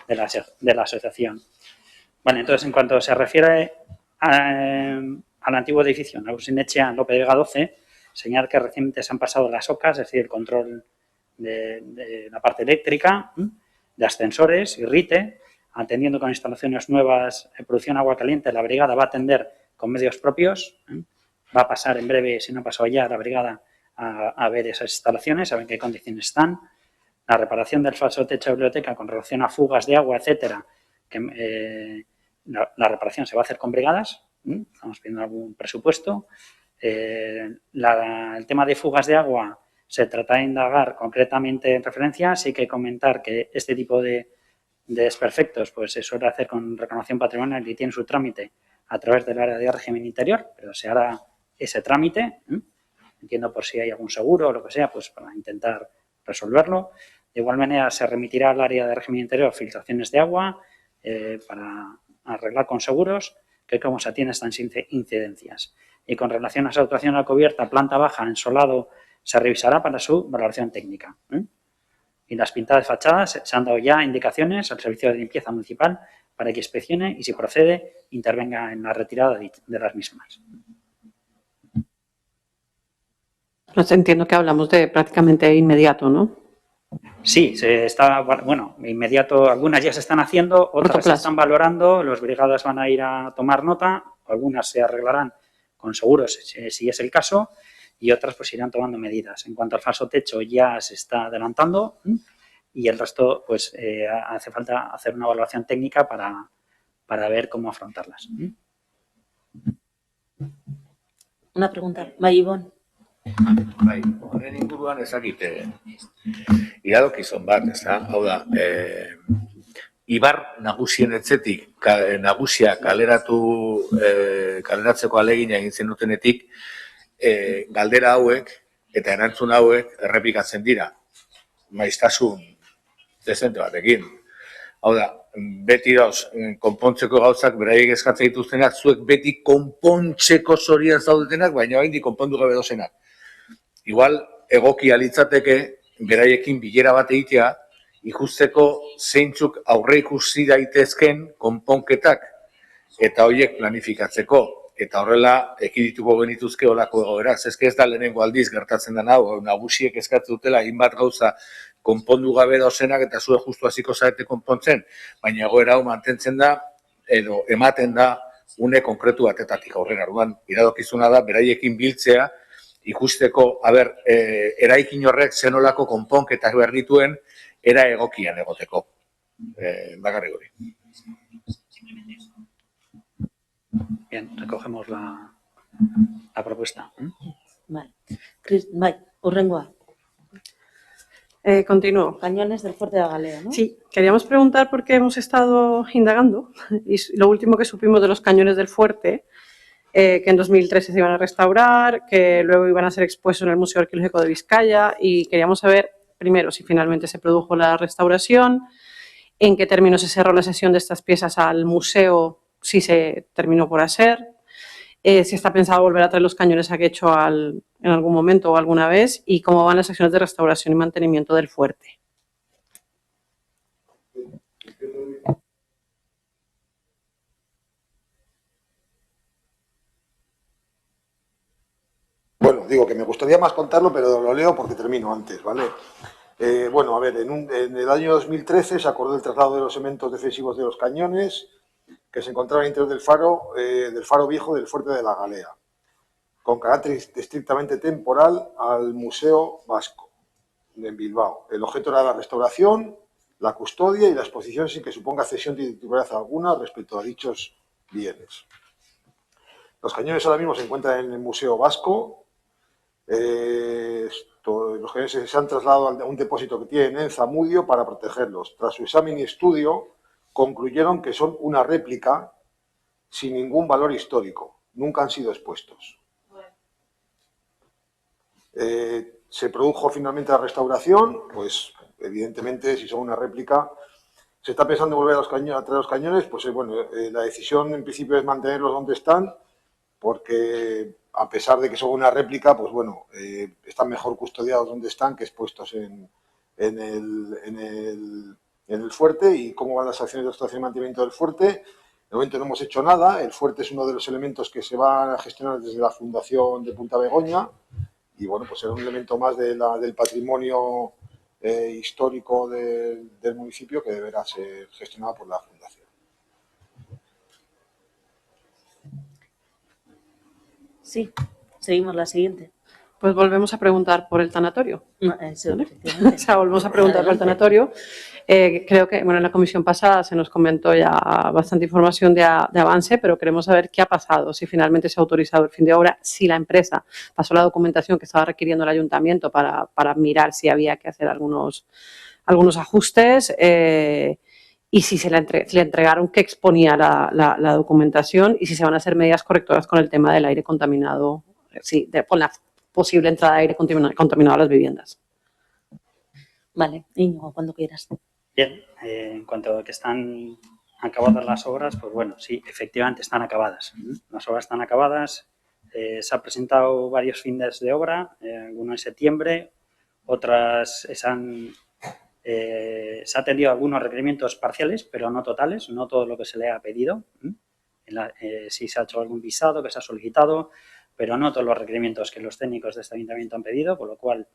de la asociación. Vale, entonces en cuanto se refiere al antiguo edificio Nagusienetxea en Lope de Vega 12, señalar que recientemente se han pasado las OCAs, es decir, el control de la parte eléctrica, de ascensores y RITE, atendiendo con instalaciones nuevas de producción de agua caliente. La brigada va a atender con medios propios, va a pasar en breve, si no pasó ya, la brigada a ver esas instalaciones, a ver en qué condiciones están. La reparación del falso techo de biblioteca con relación a fugas de agua, etcétera, que la reparación se va a hacer con brigadas, estamos pidiendo algún presupuesto. El tema de fugas de agua se trata de indagar concretamente en referencia, así que comentar que este tipo de desperfectos pues se suele hacer con reclamación patrimonial y tiene su trámite a través del área de régimen interior, pero se hará ese trámite, entiendo por si hay algún seguro o lo que sea, pues para intentar resolverlo. De igual manera se remitirá al área de régimen interior filtraciones de agua para arreglar con seguros que cómo se atienden estas incidencias. Y con relación a esa actuación a la cubierta, planta baja, ensolado, se revisará para su valoración técnica. Y las pintadas fachadas se han dado ya indicaciones al Servicio de Limpieza Municipal para que inspeccione y, si procede, intervenga en la retirada de las mismas.
Entiendo que hablamos de prácticamente inmediato, ¿no?
Sí, se está, bueno, inmediato, algunas ya se están haciendo, otras se están valorando, las brigadas van a ir a tomar nota algunas se arreglarán con seguros si es el caso y otras pues irán tomando medidas. En cuanto al falso techo ya se está adelantando y el resto pues hace falta hacer una valoración técnica para ver cómo afrontarlas.
Una pregunta. Maibon.
Bai, horren inguruan ezakite iradokizun bat, ezta? Hau da, ibar nagusien etzetik, nagusia kaleratzeko alegina egin zenutenetik, galdera hauek eta erantzun hauek errepikatzen dira. Maiztasun dezente batekin. Hau da, beti dauz, konpontzeko gauzak beraiek eskatzen dituztenak, zuek beti konpontzeko zorian zaudetenak, baina oraindik konpondu gabe dozenak. Igual, egokia litzateke, beraiekin bilera bat egitea, ikusteko zeintzuk aurre ikusi daitezken konponketak eta horiek planifikatzeko. Eta horrela, ekidituko genituzke olako egoerak. Ezke ez da lehenengo aldiz gertatzen den hau, nagusiek eskatzen dutela, hainbat gauza konpondu gabe dauzenak eta zue justu hasiko zarete konpontzen, baina egoera hau mantentzen da, edo ematen da, une konkretu batetatik aurrera. Orduan, iradokizuna da, beraiekin biltzea, ikusteko, eraikin horrek zenolako konponketak behar dituen, era egokian egoteko. Bakarrik hori.
Bien, recogemos la propuesta.
Vale. Bai, hurrengoa.
Continúo.
Cañones del Fuerte de la Galea, ¿no?
Sí, queríamos preguntar porque hemos estado indagando y lo último que supimos de los cañones del fuerte, que en 2013 se iban a restaurar, que luego iban a ser expuestos en el Museo Arqueológico de Vizcaya y queríamos saber primero si finalmente se produjo la restauración, en qué términos se cerró la cesión de estas piezas al museo, si se terminó por hacer, si está pensado volver a traer los cañones a Guecho en algún momento o alguna vez y cómo van las acciones de restauración y mantenimiento del fuerte.
Bueno, digo que me gustaría más contarlo, pero lo leo porque termino antes, ¿vale? Bueno, a ver, en el año 2013 se acordó el traslado de los elementos defensivos de los cañones que se encontraban al interior del faro viejo del Fuerte de la Galea, con carácter estrictamente temporal al Museo Vasco en Bilbao. El objeto era la restauración, la custodia y la exposición sin que suponga cesión de titularidad alguna respecto a dichos bienes. Los cañones ahora mismo se encuentran en el Museo Vasco. Los cañones se han trasladado a un depósito que tienen en Zamudio para protegerlos. Tras su examen y estudio, concluyeron que son una réplica sin ningún valor histórico. Nunca han sido expuestos. Se produjo finalmente la restauración, pues evidentemente si son una réplica, se está pensando en volver a traer los cañones, pues bueno, la decisión en principio es mantenerlos donde están, porque a pesar de que son una réplica, pues bueno, están mejor custodiados donde están que expuestos en el fuerte. Y cómo van las acciones de restauración y mantenimiento del fuerte. De momento no hemos hecho nada. El fuerte es uno de los elementos que se van a gestionar desde la Fundación de Punta Begoña y bueno, pues será un elemento más del patrimonio histórico del municipio que deberá ser gestionado por la Fundación.
Sí, seguimos la siguiente.
Pues volvemos a preguntar por el tanatorio.
No, sí, efectivamente.
O sea, volvemos a preguntar por el tanatorio. Creo que en la comisión pasada se nos comentó ya bastante información de avance, pero queremos saber qué ha pasado, si finalmente se ha autorizado el fin de obra, si la empresa pasó la documentación que estaba requiriendo el ayuntamiento para mirar si había que hacer algunos ajustes y si se le entregaron qué exponía la documentación y si se van a hacer medidas correctoras con el tema del aire contaminado, con la posible entrada de aire contaminado a las viviendas.
Vale, Íñigo, cuando quieras.
Bien, en cuanto a que están acabadas las obras, pues bueno, sí, efectivamente están acabadas. Las obras están acabadas, se han presentado varios fines de obra, algunos en septiembre, otras se han atendido algunos requerimientos parciales, pero no totales, no todo lo que se le ha pedido. Sí se ha hecho algún visado que se ha solicitado, pero no todos los requerimientos que los técnicos de este ayuntamiento han pedido, por lo cual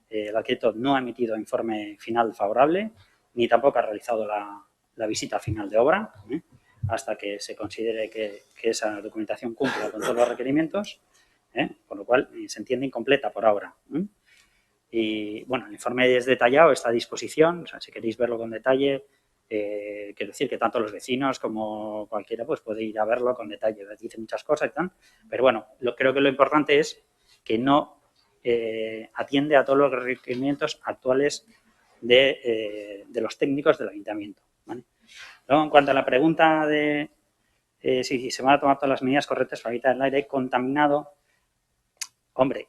el arquitecto no ha emitido informe final favorable, ni tampoco ha realizado la visita final de obra. hasta que se considere que esa documentación cumpla con todos los requerimientos, con lo cual se entiende incompleta por ahora. Y bueno, el informe es detallado, está a disposición, o sea, si queréis verlo con detalle, quiero decir que tanto los vecinos como cualquiera pues puede ir a verlo con detalle, dice muchas cosas y tal, pero bueno, creo que lo importante es que no atiende a todos los requerimientos actuales de los técnicos del ayuntamiento, ¿vale? Luego, en cuanto a la pregunta de si se van a tomar todas las medidas correctas para evitar el aire contaminado, hombre,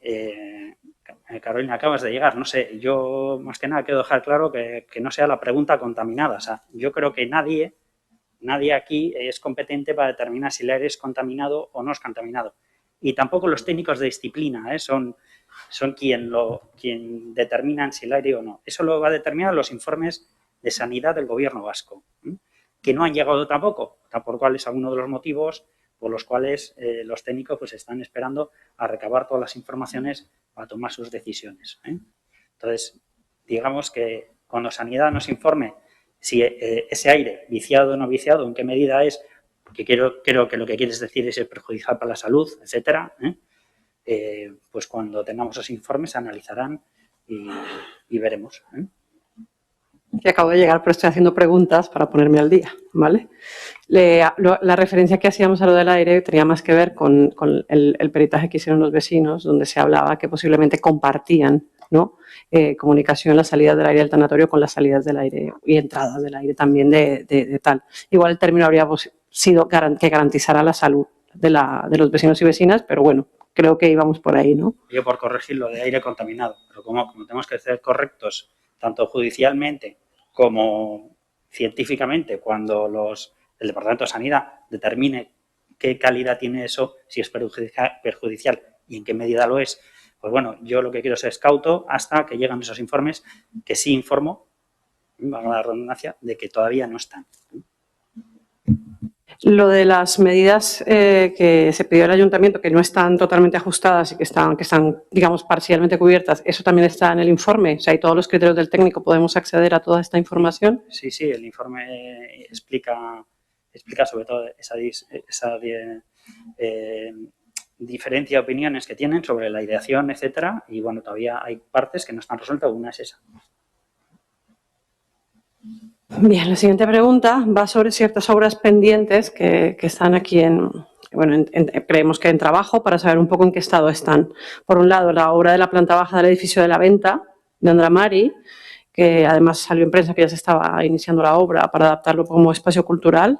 Carolina, acabas de llegar, no sé, yo más que nada quiero dejar claro que no sea la pregunta contaminada, o sea, yo creo que nadie aquí es competente para determinar si el aire es contaminado o no es contaminado, y tampoco los técnicos de disciplina, son quien determinan si el aire o no, eso lo va a determinar los informes de sanidad del gobierno vasco, que no han llegado tampoco, por cuál es alguno de los motivos por los cuales los técnicos pues están esperando a recabar todas las informaciones para tomar sus decisiones. Entonces, digamos que cuando Sanidad nos informe si ese aire, viciado o no viciado, en qué medida es, porque creo que lo que quieres decir es perjudicial para la salud, etcétera, pues cuando tengamos esos informes se analizarán y veremos.
Que acabo de llegar, pero estoy haciendo preguntas para ponerme al día, ¿vale? La referencia que hacíamos a lo del aire tenía más que ver con el peritaje que hicieron los vecinos, donde se hablaba que posiblemente compartían, ¿no? Comunicación, las salidas del aire del tanatorio con las salidas del aire y entradas del aire también de tal. Igual el término habría sido que garantizara la salud de los vecinos y vecinas, pero bueno, creo que íbamos por ahí, ¿no?
Yo por corregir lo de aire contaminado, pero como tenemos que ser correctos tanto judicialmente como científicamente, cuando el Departamento de Sanidad determine qué calidad tiene eso, si es perjudicial y en qué medida lo es, pues bueno, yo lo que quiero es ser cauto hasta que llegan esos informes, que sí informo, valga la redundancia, de que todavía no están.
Lo de las medidas que se pidió al ayuntamiento, que no están totalmente ajustadas y que están, digamos, parcialmente cubiertas, ¿eso también está en el informe? O sea, ¿y todos los criterios del técnico podemos acceder a toda esta información?
Sí, el informe explica sobre todo esa diferencia de opiniones que tienen sobre la aireación, etcétera, y bueno, todavía hay partes que no están resueltas, una es esa.
Bien, la siguiente pregunta va sobre ciertas obras pendientes que están aquí creemos que en trabajo, para saber un poco en qué estado están. Por un lado, la obra de la planta baja del edificio de la Venta, de Andramari, que además salió en prensa que ya se estaba iniciando la obra para adaptarlo como espacio cultural.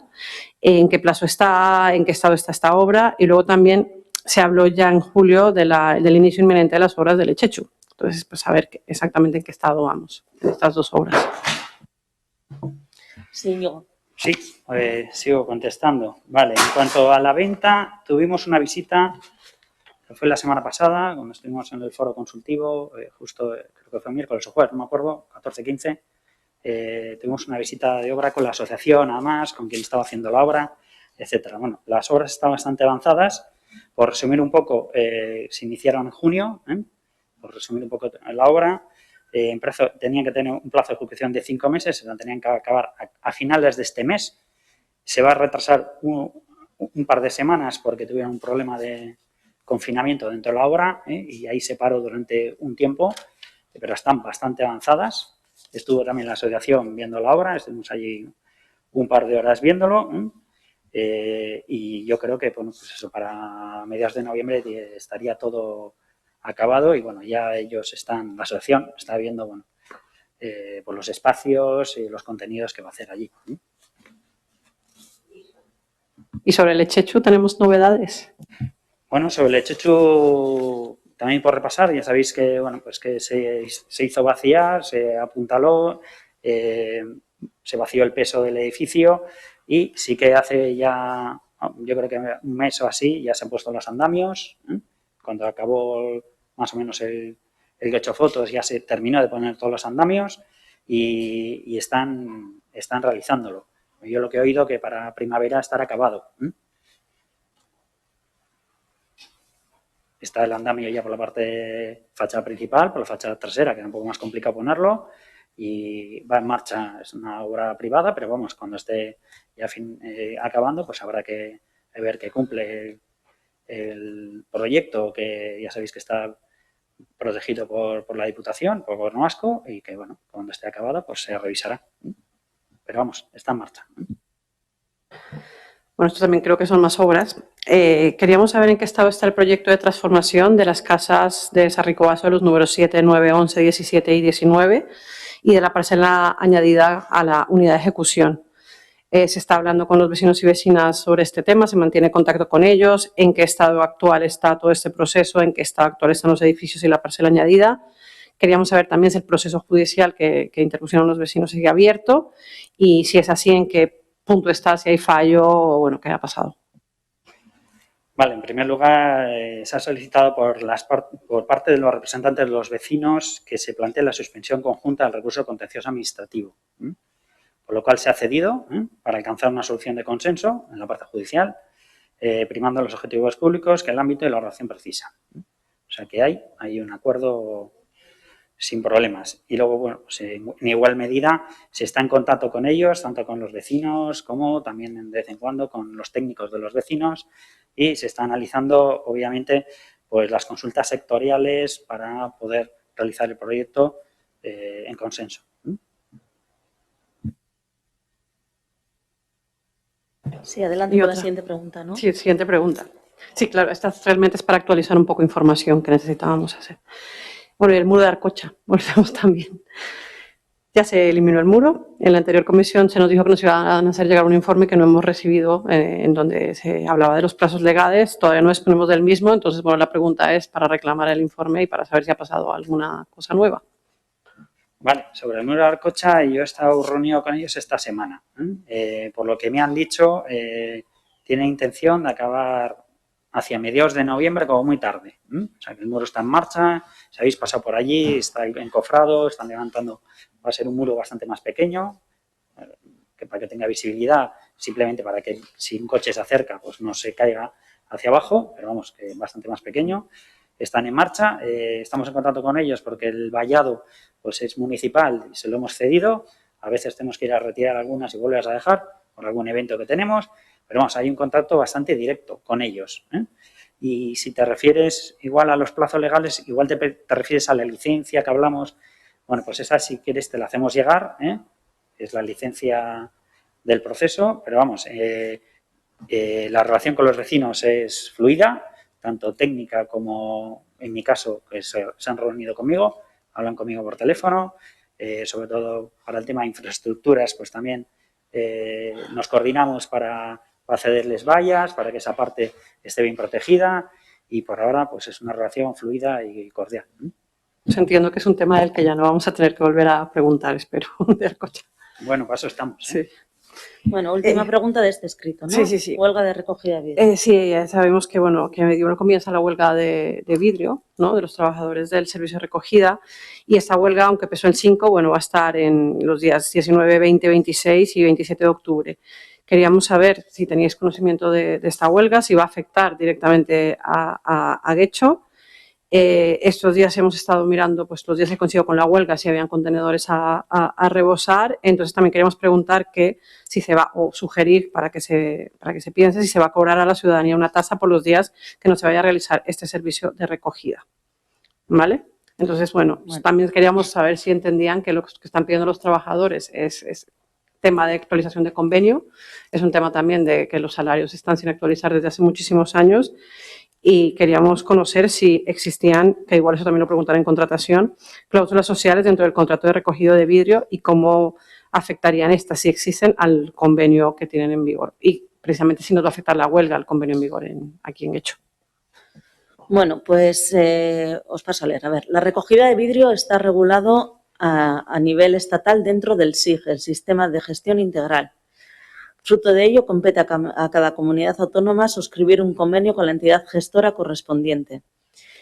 ¿En qué plazo está? ¿En qué estado está esta obra? Y luego también se habló ya en julio del inicio inminente de las obras del Echechu. Entonces, pues saber exactamente en qué estado vamos en estas dos obras.
Sí, Íñigo.
Sí, sigo contestando. Vale, en cuanto a la venta, tuvimos una visita, que fue la semana pasada, cuando estuvimos en el foro consultivo, justo creo que fue miércoles o jueves, no me acuerdo, 14-15, tuvimos una visita de obra con la asociación, además, con quien estaba haciendo la obra, etcétera. Bueno, las obras están bastante avanzadas. Por resumir un poco, se iniciaron en junio, por resumir un poco la obra. Tenían que tener un plazo de ejecución de 5 meses, se la tenían que acabar a finales de este mes. Se va a retrasar un par de semanas porque tuvieron un problema de confinamiento dentro de la obra, y ahí se paró durante un tiempo, pero están bastante avanzadas. Estuvo también la asociación viendo la obra, estuvimos allí un par de horas viéndolo, y yo creo que bueno, pues eso, para mediados de noviembre estaría todo acabado y bueno, ya la asociación está viendo bueno, pues los espacios y los contenidos que va a hacer allí.
¿Y sobre el Echechu tenemos novedades?
Bueno, sobre el Echechu, también por repasar, ya sabéis que bueno, pues que se hizo vaciar, se apuntaló, se vació el peso del edificio y sí que hace ya, yo creo que un mes o así, ya se han puesto los andamios. Cuando acabó más o menos el que he hecho fotos, ya se terminó de poner todos los andamios y están realizándolo. Yo lo que he oído que para primavera estará acabado. Está el andamio ya por la parte fachada principal, por la fachada trasera, que era un poco más complicado ponerlo. y va en marcha. Es una obra privada, pero vamos, cuando esté ya acabando, pues habrá que ver que cumple el proyecto, que ya sabéis que está protegido por la Diputación, por el Gobierno vasco, y que, bueno, cuando esté acabada, pues se revisará. Pero vamos, está en marcha.
Bueno, esto también creo que son más obras. Queríamos saber en qué estado está el proyecto de transformación de las casas de Sarricoaso, los números 7, 9, 11, 17 y 19, y de la parcela añadida a la unidad de ejecución. Se está hablando con los vecinos y vecinas sobre este tema, se mantiene contacto con ellos, en qué estado actual está todo este proceso, en qué estado actual están los edificios y la parcela añadida. Queríamos saber también si el proceso judicial que interpusieron los vecinos sigue abierto y si es así, en qué punto está, si hay fallo o bueno, qué ha pasado.
Vale, en primer lugar, se ha solicitado por parte de los representantes de los vecinos que se plantee la suspensión conjunta del recurso contencioso administrativo, por lo cual se ha cedido para alcanzar una solución de consenso en la parte judicial, primando los objetivos públicos que el ámbito de la relación precisa. O sea que hay un acuerdo sin problemas. Y luego, bueno, pues en igual medida se está en contacto con ellos, tanto con los vecinos como también de vez en cuando con los técnicos de los vecinos, y se está analizando, obviamente, pues las consultas sectoriales para poder realizar el proyecto en consenso.
Sí, adelante con la siguiente pregunta, ¿no?
Sí, siguiente pregunta. Sí, claro, esta realmente es para actualizar un poco información que necesitábamos hacer. Bueno, y el muro de Arcocha, volvemos también. Ya se eliminó el muro. En la anterior comisión se nos dijo que nos iban a hacer llegar un informe que no hemos recibido, en donde se hablaba de los plazos legales. Todavía no disponemos del mismo, entonces, bueno, la pregunta es para reclamar el informe y para saber si ha pasado alguna cosa nueva.
Vale, sobre el muro de Arcocha, yo he estado reunido con ellos esta semana. Por lo que me han dicho, tiene intención de acabar hacia mediados de noviembre, como muy tarde. O sea, que el muro está en marcha, si habéis pasado por allí, está encofrado, están levantando, va a ser un muro bastante más pequeño, que para que tenga visibilidad, simplemente para que si un coche se acerca, pues no se caiga hacia abajo, pero vamos, que bastante más pequeño. Están en marcha, estamos en contacto con ellos porque el vallado pues es municipal y se lo hemos cedido. A veces tenemos que ir a retirar algunas y volverlas a dejar por algún evento que tenemos, pero vamos, hay un contacto bastante directo con ellos. Y si te refieres igual a los plazos legales, igual te refieres a la licencia que hablamos, bueno, pues esa si quieres te la hacemos llegar, es la licencia del proceso, pero vamos, la relación con los vecinos es fluida, tanto técnica como, en mi caso, que se han reunido conmigo, hablan conmigo por teléfono, sobre todo para el tema de infraestructuras, pues también nos coordinamos para cederles vallas, para que esa parte esté bien protegida y por ahora pues es una relación fluida y cordial.
Pues entiendo que es un tema del que ya no vamos a tener que volver a preguntar, espero, de Arcocha.
Bueno, para eso estamos.
Sí.
Bueno, última pregunta de este escrito, ¿no?
Sí.
Huelga de recogida de vidrio.
Sí, ya sabemos que, bueno, que comienza la huelga de vidrio, ¿no? De los trabajadores del servicio de recogida, y esta huelga, aunque empezó el 5, bueno, va a estar en los días 19, 20, 26 y 27 de octubre. Queríamos saber si teníais conocimiento de esta huelga, si va a afectar directamente a Getxo. Estos días hemos estado mirando, pues los días que coincidido con la huelga, si habían contenedores a rebosar. Entonces también queríamos preguntar que si se va, o sugerir para que se piense si se va a cobrar a la ciudadanía una tasa por los días que no se vaya a realizar este servicio de recogida. ¿Vale? Entonces, bueno, también queríamos saber si entendían que lo que están pidiendo los trabajadores es tema de actualización de convenio, es un tema también de que los salarios están sin actualizar desde hace muchísimos años. Y queríamos conocer si existían, que igual eso también lo preguntarán en contratación, cláusulas sociales dentro del contrato de recogido de vidrio y cómo afectarían estas, si existen, al convenio que tienen en vigor. Y precisamente si nos va a afectar la huelga al convenio en vigor aquí en Getxo.
Bueno, pues os paso a leer. A ver, la recogida de vidrio está regulado a nivel estatal dentro del SIG, el Sistema de Gestión Integral. Fruto de ello, compete a cada comunidad autónoma suscribir un convenio con la entidad gestora correspondiente.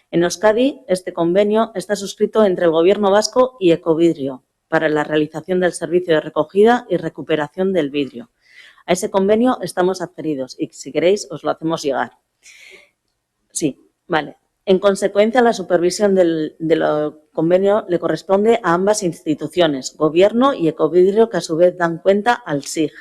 En Euskadi, este convenio está suscrito entre el Gobierno vasco y Ecovidrio para la realización del servicio de recogida y recuperación del vidrio. A ese convenio estamos adheridos y, si queréis, os lo hacemos llegar. Sí, vale. En consecuencia, la supervisión del convenio le corresponde a ambas instituciones, Gobierno y Ecovidrio, que a su vez dan cuenta al SIG.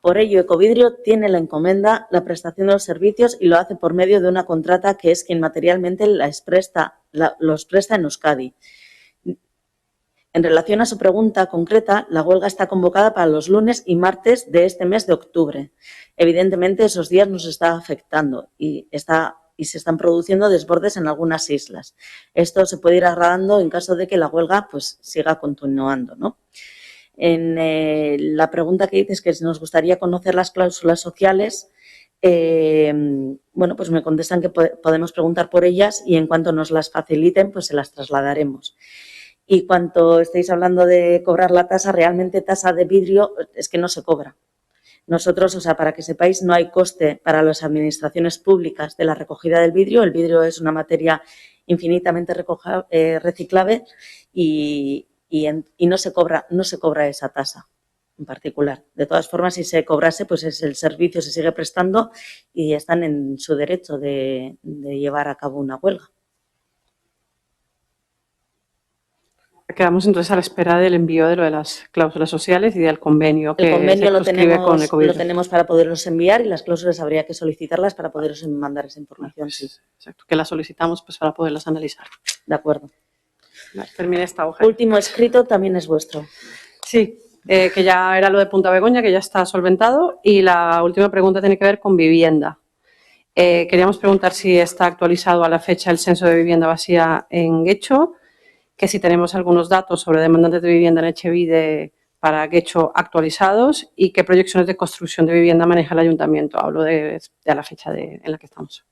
Por ello, Ecovidrio tiene la encomienda la prestación de los servicios y lo hace por medio de una contrata que es quien materialmente los presta en Euskadi. En relación a su pregunta concreta, la huelga está convocada para los lunes y martes de este mes de octubre. Evidentemente, esos días nos está afectando y se están produciendo desbordes en algunas islas. Esto se puede ir agravando en caso de que la huelga pues, siga continuando, ¿no? En la pregunta que dices que nos gustaría conocer las cláusulas sociales, bueno, pues me contestan que podemos preguntar por ellas y en cuanto nos las faciliten, pues se las trasladaremos. Y cuanto estéis hablando de cobrar la tasa, realmente tasa de vidrio es que no se cobra. Nosotros, o sea, para que sepáis, no hay coste para las administraciones públicas de la recogida del vidrio. El vidrio es una materia infinitamente reciclable y no se cobra esa tasa en particular. De todas formas, si se cobrase, pues el servicio se sigue prestando y están en su derecho de llevar a cabo una huelga.
Quedamos entonces a la espera del envío de lo de las clàusulas sociales y del convenio que
el convenio
se suscribe con Ecovidrio.
lo tenemos para poderlos enviar y las cláusulas habría que solicitarlas para poderos mandar esa información. Sí.
Exacto, que las solicitamos pues para poderlas analizar.
De acuerdo.
Vale, termine esta hoja.
Último escrito también es vuestro.
Sí, que ya era lo de Punta Begoña, que ya está solventado. Y la última pregunta tiene que ver con vivienda. Queríamos preguntar si está actualizado a la fecha el censo de vivienda vacía en Guecho, que si tenemos algunos datos sobre demandantes de vivienda en Etxebide para Guecho actualizados y qué proyecciones de construcción de vivienda maneja el ayuntamiento. Hablo de la fecha en la que estamos.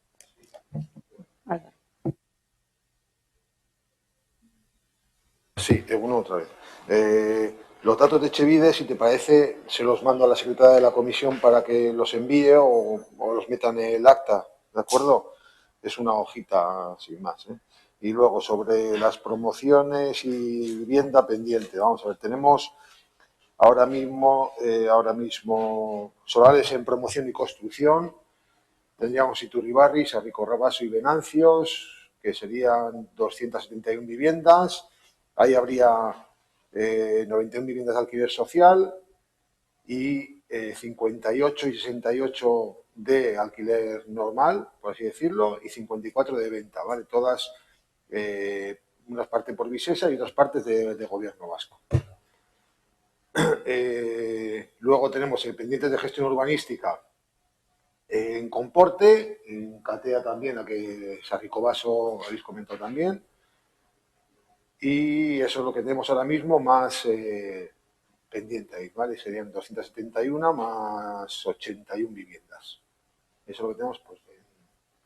Sí, uno otra vez. Los datos de Etxebide, si te parece, se los mando a la secretaria de la comisión para que los envíe o los meta en el acta, ¿de acuerdo? Es una hojita sin más, ¿eh? Y luego sobre las promociones y vivienda pendiente, vamos a ver, tenemos ahora mismo solares en promoción y construcción, tendríamos Iturribarri, Sarrico Rabaso y Venancios, que serían 271 viviendas, ahí habría 91 viviendas de alquiler social y 58 y 68 de alquiler normal, por así decirlo, y 54 de venta, ¿vale? Todas, unas partes por Visesa y otras partes de Gobierno vasco. Luego tenemos el pendiente de gestión urbanística en Comporte, en Catea también, a que Sarricobaso habéis comentado también. Y eso es lo que tenemos ahora mismo más pendiente ahí, ¿vale? Serían 271 más 81 viviendas. Eso es lo que tenemos pues,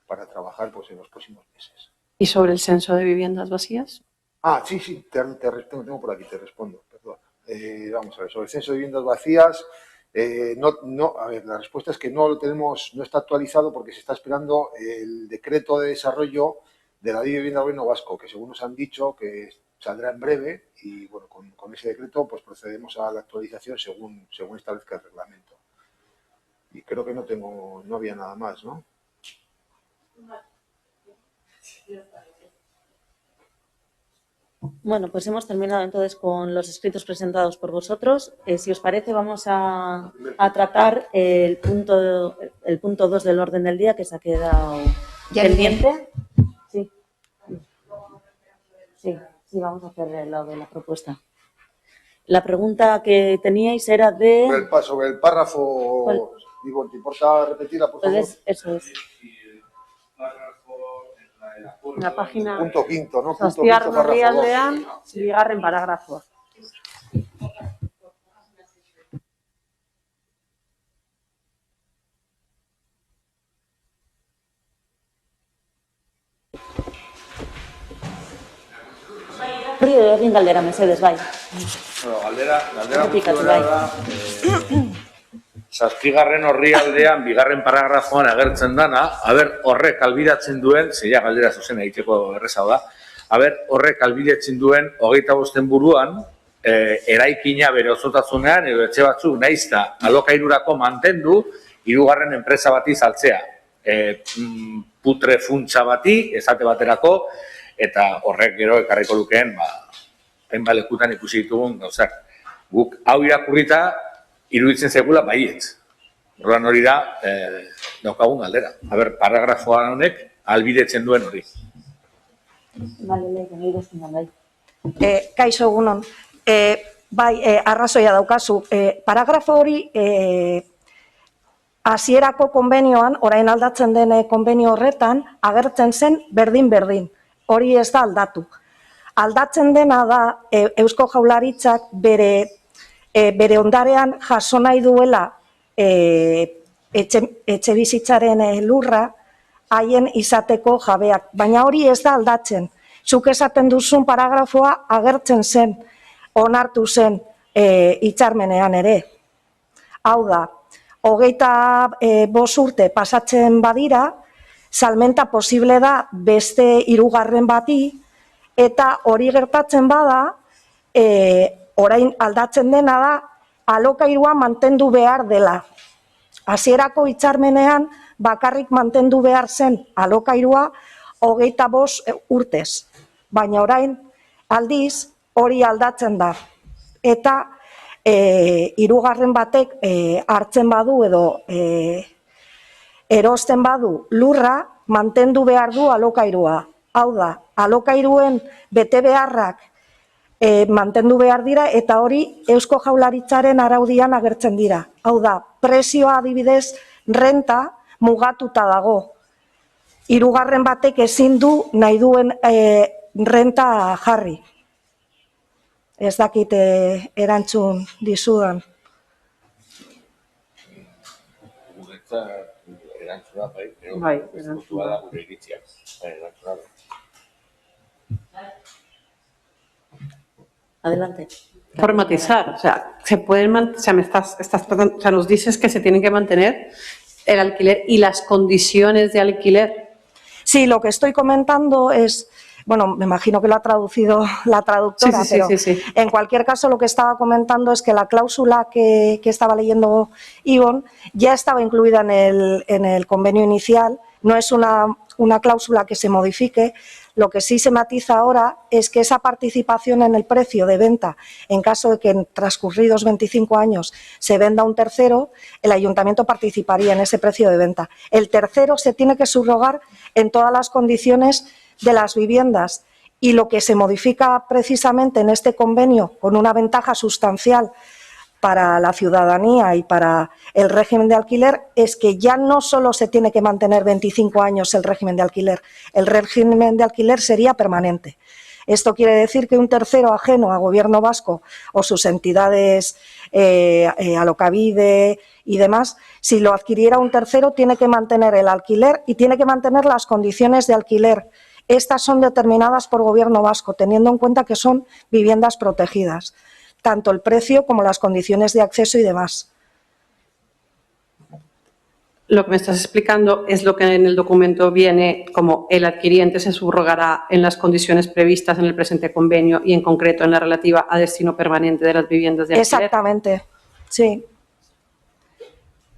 para trabajar pues, en los próximos meses.
¿Y sobre el censo de viviendas vacías?
Ah, sí, tengo por aquí, te respondo, perdón. Vamos a ver, sobre el censo de viviendas vacías, a ver, la respuesta es que no lo tenemos, no está actualizado porque se está esperando el decreto de desarrollo de la Ley de Vivienda del Gobierno Vasco, que según nos han dicho que saldrá en breve y bueno, con ese decreto pues procedemos a la actualización según establezca el reglamento. Y creo que no había nada más, ¿no?
Bueno, pues hemos terminado entonces con los escritos presentados por vosotros. Si os parece, vamos a tratar el punto 2 del orden del día que se ha quedado pendiente. Sí, vamos a hacer lo de la propuesta. La pregunta que teníais era de...
Sobre el párrafo,
¿cuál?
Digo, ¿te importa repetirla, por favor?
Eso es.
La página...
Punto quinto, ¿no?
Zazpiar Gorrialdean, bigarren paragrafoa.
Río egin galdera, mesedez, bai.
Bueno, galdera
Errepikatu,
guztiora da, zazpigarren orrialdean, bigarren paragrafoan agertzen dana, horrek albidatzen duen, zeia galdera zuzen egiteko erreza da, horrek albidatzen duen, 25 buruan, eraikina bere osotasunean, edo etxe batzuk naizta alokairurako mantendu, hirugarren enpresa bati saltzea. putre funtsa bati, esate baterako, eta horrek gero ekarriko lukeen, hainbat lekutan ikusi ditugun gauzak. Guk hau irakurrita iruditzen zaigula baietz. Orduan hori da daukagun galdera. Paragrafoa honek ahalbidetzen duen hori.
Kaixo egunon. Bai, arrazoia daukazu. Paragrafo hori hasierako konbenioan, orain aldatzen den konbenio horretan, agertzen zen berdin-berdin. Hori ez da aldatu. Aldatzen dena da Eusko Jaurlaritzak bere ondarean jaso nahi duela etxebizitzaren lurra haien izateko jabeak. Baina hori ez da aldatzen. Zuk esaten duzun paragrafoa agertzen zen, onartu zen hitzarmenean ere. Hau da, 25 urte pasatzen badira, salmenta posible da beste 3. bati, eta hori gertatzen bada, orain aldatzen dena da, alokairua mantendu behar dela. Hasierako hitzarmenean bakarrik mantendu behar zen alokairua 25 urtez. Baina orain aldiz hori aldatzen da. Eta 3. batek hartzen badu edo erosten badu lurra mantendu behar du alokairua. Hau da, alokairuen bete beharrak mantendu behar dira eta hori Eusko Jaurlaritzaren araudian agertzen dira. Hau da, prezioa adibidez renta mugatuta dago. 3. batek ezin du nahi duen renta jarri. Ez dakit erantzun dizudan.
Erantzuna,
Bai, erantzuna.
gure iritziak. Erantzuna.
Adelante.
Por matizar, o sea, se pueden o sea, nos dices que se tienen que mantener el alquiler y las condiciones de alquiler.
Sí, lo que estoy comentando es, bueno, me imagino que lo ha traducido la traductora, pero en cualquier caso lo que estaba comentando es que la cláusula que estaba leyendo Ivonne ya estaba incluida en el convenio inicial, no es una cláusula que se modifique. Lo que sí se matiza ahora es que esa participación en el precio de venta, en caso de que en transcurridos 25 años se venda un tercero, el ayuntamiento participaría en ese precio de venta. El tercero se tiene que subrogar en todas las condiciones de las viviendas y lo que se modifica precisamente en este convenio con una ventaja sustancial para la ciudadanía y para el régimen de alquiler es que ya no solo se tiene que mantener 25 años el régimen de alquiler sería permanente. Esto quiere decir que un tercero ajeno a Gobierno vasco o sus entidades Alokabide y demás, si lo adquiriera un tercero tiene que mantener el alquiler y tiene que mantener las condiciones de alquiler. Estas son determinadas por Gobierno vasco, teniendo en cuenta que son viviendas protegidas, tanto el precio como las condiciones de acceso y demás.
Lo que me estás explicando es lo que en el documento viene como el adquiriente se subrogará en las condiciones previstas en el presente convenio y en concreto en la relativa a destino permanente de las viviendas de alquiler.
Exactamente, sí.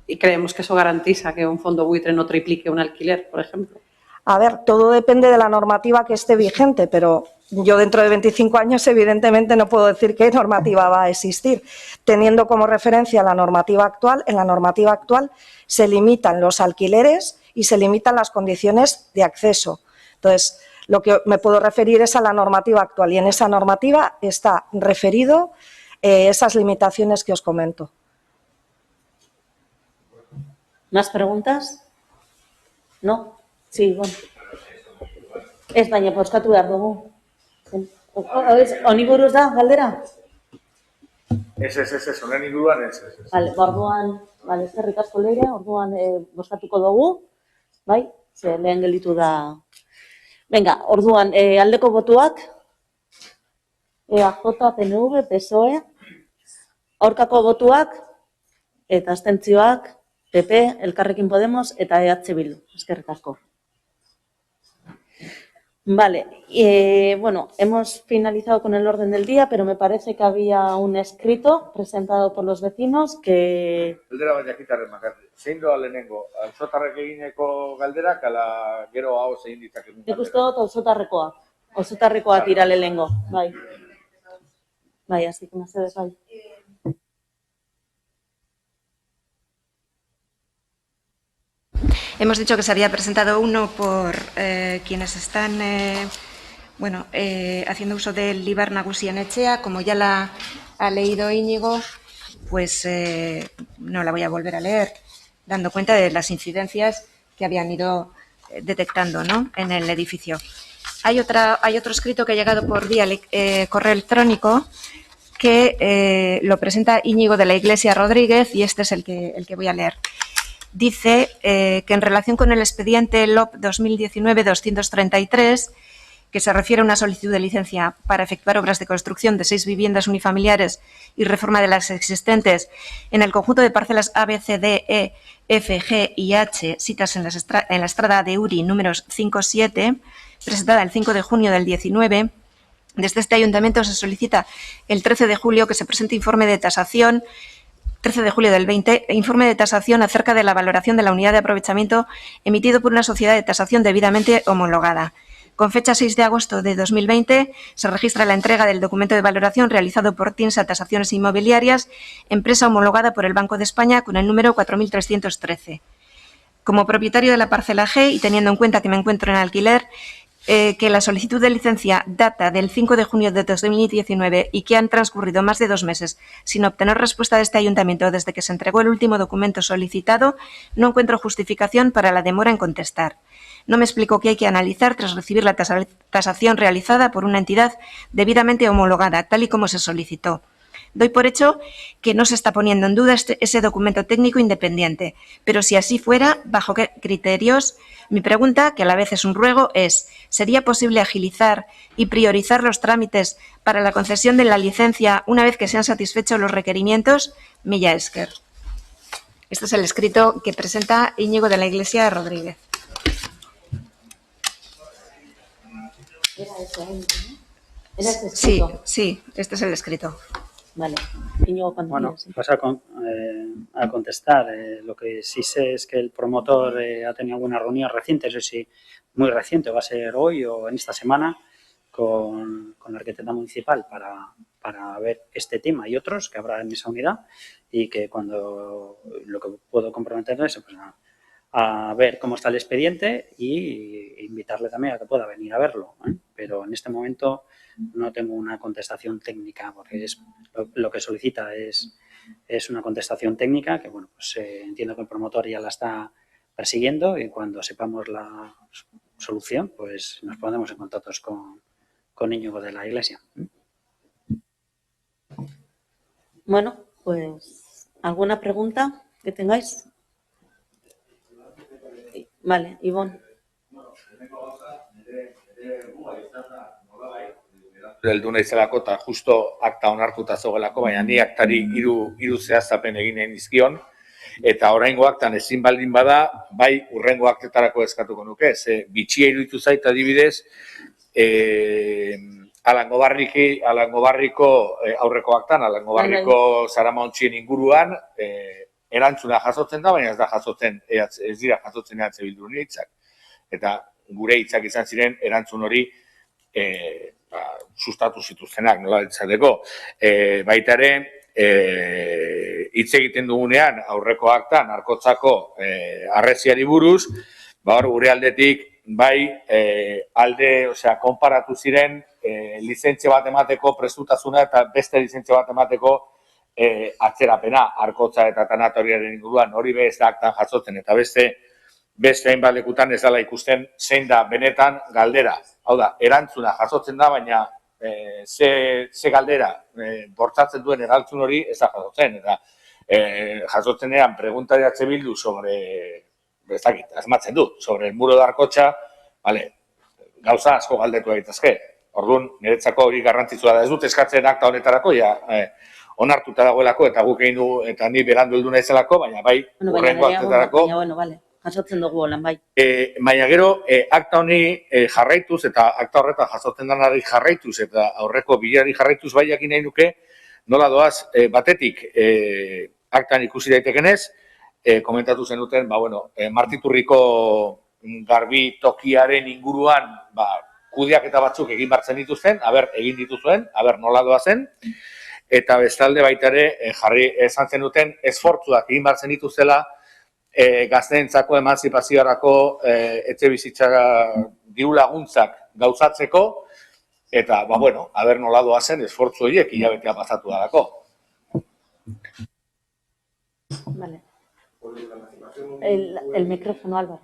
Y creemos que eso garantiza que un fondo buitre no triplique un alquiler, por ejemplo.
A ver, todo depende de la normativa que esté vigente, pero yo dentro de 25 años evidentemente no puedo decir qué normativa va a existir. Teniendo como referencia la normativa actual, en la normativa actual se limitan los alquileres y se limitan las condiciones de acceso. Entonces, lo que me puedo referir es a la normativa actual y en esa normativa está referido esas limitaciones que os comento.
¿Más preguntas? No? Sí, bueno. Ez baina poskatu behar dugu. Honi buruz da, galdera?
Ez, honen inguruan ez.
Vale, orduan, eskerrik asko Leire, orduan bozkatuko dugu, bai? Ze lehen gelditu da. Venga, orduan, aldeko botuak, EAJ, PNV, PSOE, aurkako botuak, eta abstentzioak, PP, Elkarrekin Podemos, eta EH Bildu. Eskerrik asko. Vale, bueno, hemos finalizado con el orden del día, pero me parece que había un escrito presentado por los vecinos que...
Galdera baina kitarren makarri. Zein doa lehenengo, auzotarrek egineko galderak, ala gero hau zein ditzakegun
Nik uste dut auzotarrekoa tira lehenengo, bai. Bai, así que mesedez, bai.
Hemos dicho que se había presentado uno por quienes están haciendo uso del Libar Nagusi Etxea. Como ya la ha leído Íñigo, pues no la voy a volver a leer, dando cuenta de las incidencias que habían ido detectando, ¿no?, en el edificio. Hay otro escrito que ha llegado por vía correo electrónico que lo presenta Íñigo de la Iglesia Rodríguez, y este es el que voy a leer. Dice que en relación con el expediente LOP 2019-233, que se refiere a una solicitud de licencia para efectuar obras de construcción de 6 viviendas unifamiliares y reforma de las existentes en el conjunto de parcelas A, B, C, D, E, F, G y H, citas en la Estrada de Uri números 5-7, presentada el 5 de junio del 19, desde este ayuntamiento se solicita el 13 de julio que se presente informe de tasación 13 de julio del 20, informe de tasación acerca de la valoración de la unidad de aprovechamiento emitido por una sociedad de tasación debidamente homologada. Con fecha 6 de agosto de 2020 se registra la entrega del documento de valoración realizado por TINSA Tasaciones Inmobiliarias, empresa homologada por el Banco de España con el número 4313. Como propietario de la parcela G y teniendo en cuenta que me encuentro en alquiler, que la solicitud de licencia data del 5 de junio de 2019 y que han transcurrido más de 2 meses sin obtener respuesta de este ayuntamiento desde que se entregó el último documento solicitado, no encuentro justificación para la demora en contestar. No me explico qué hay que analizar tras recibir la tasación realizada por una entidad debidamente homologada, tal y como se solicitó. Doy por hecho que no se está poniendo en duda ese documento técnico independiente, pero si así fuera, ¿bajo qué criterios? Mi pregunta, que a la vez es un ruego, es: ¿sería posible agilizar y priorizar los trámites para la concesión de la licencia una vez que se han satisfecho los requerimientos? Milla Esker. Este es el escrito que presenta Íñigo de la Iglesia Rodríguez.
¿Era ese, ¿no? ¿Era ese escrito?
Sí, este es el escrito.
Vale. Íñigo, cuando
Bueno,
quieras, sí.
paso a contestar. Lo que sí sé es que el promotor ha tenido alguna reunión reciente, eso sí, muy reciente, va a ser hoy o en esta semana, con la arquitecta municipal para ver este tema y otros que habrá en esa unidad, y que cuando lo que puedo comprometer es pues, a ver cómo está el expediente y invitarle también a que pueda venir a verlo, ¿eh? Pero en este momento no tengo una contestación técnica, porque es lo que solicita es una contestación técnica que, bueno, pues entiendo que el promotor ya la está persiguiendo, y cuando sepamos la solución, pues nos pondremos en contacto con Íñigo de la Iglesia.
Bueno, pues, ¿alguna pregunta que tengáis? Vale, Ivonne.
Heldu naizelako eta justo akta onartuta zegoelako, baina ni aktari hiru zehaztapen egin nahi dizkion, eta oraingo aktan ezin baldin bada, bai hurrengo aktetarako eskatuko nuke, ze bitxia iruditu zait adibidez, Alangobarriko aurreko aktan, Alangobarriko Zaramontzien inguruan, erantzuna jasotzen da, baina ez dira jasotzen EH Bilduren hitzak. Eta gure hitzak izan ziren erantzun hori sustatu zituztenak, nola ditzateko. Baita ere, hitz egiten dugunean aurreko aktan Arkotzako harresiari buruz, hor gure aldetik bai konparatu ziren lizentzia bat emateko prestutasuna eta beste lizentzia bat emateko atzerapena Arkotza eta tanatoriaren inguruan, hori be ez da aktan jasotzen, eta beste hainbat lekutan ez dela ikusten zein da benetan galdera. Hau da, erantzuna jasotzen da, baina ze galdera bortzatzen duen erantzun hori ez da jasotzen. Eta jasotzen eran pregunta de EH Bildu sobre, ez dakit, asmatzen dut, sobre el muro de Arkotza, gauza asko galdetu daitezke. Orduan, niretzako hori garrantzitsua da. Ez dut eskatzen akta honetarako, onartuta dagoelako, eta guk egin du, eta ni berandu heldu naizelako, baina bai, hurrengo aktetarako.
Bueno, vale. jasotzen dugu holan, bai.
Baina gero, akta honi jarraituz, eta akta horretan jasotzen denari jarraituz, eta aurreko bilari jarraituz bai jakin nahi nuke, nola doaz, batetik, aktan ikusi daitekenez, komentatu zenuten, Martiturriko garbi tokiaren inguruan, kudeaketa batzuk egin bartzen dituzten, egin dituzuen, nola doazen, eta bestalde baita ere, jarri esan zenuten, esfortzuak egin bartzen dituztela, gazteentzako emanzipaziorako etxe bizitza diru laguntzak gauzatzeko, eta, nola doazen esfortzu horiek hilabetea pasatu dalako.
Vale. El micrófono, Álvaro.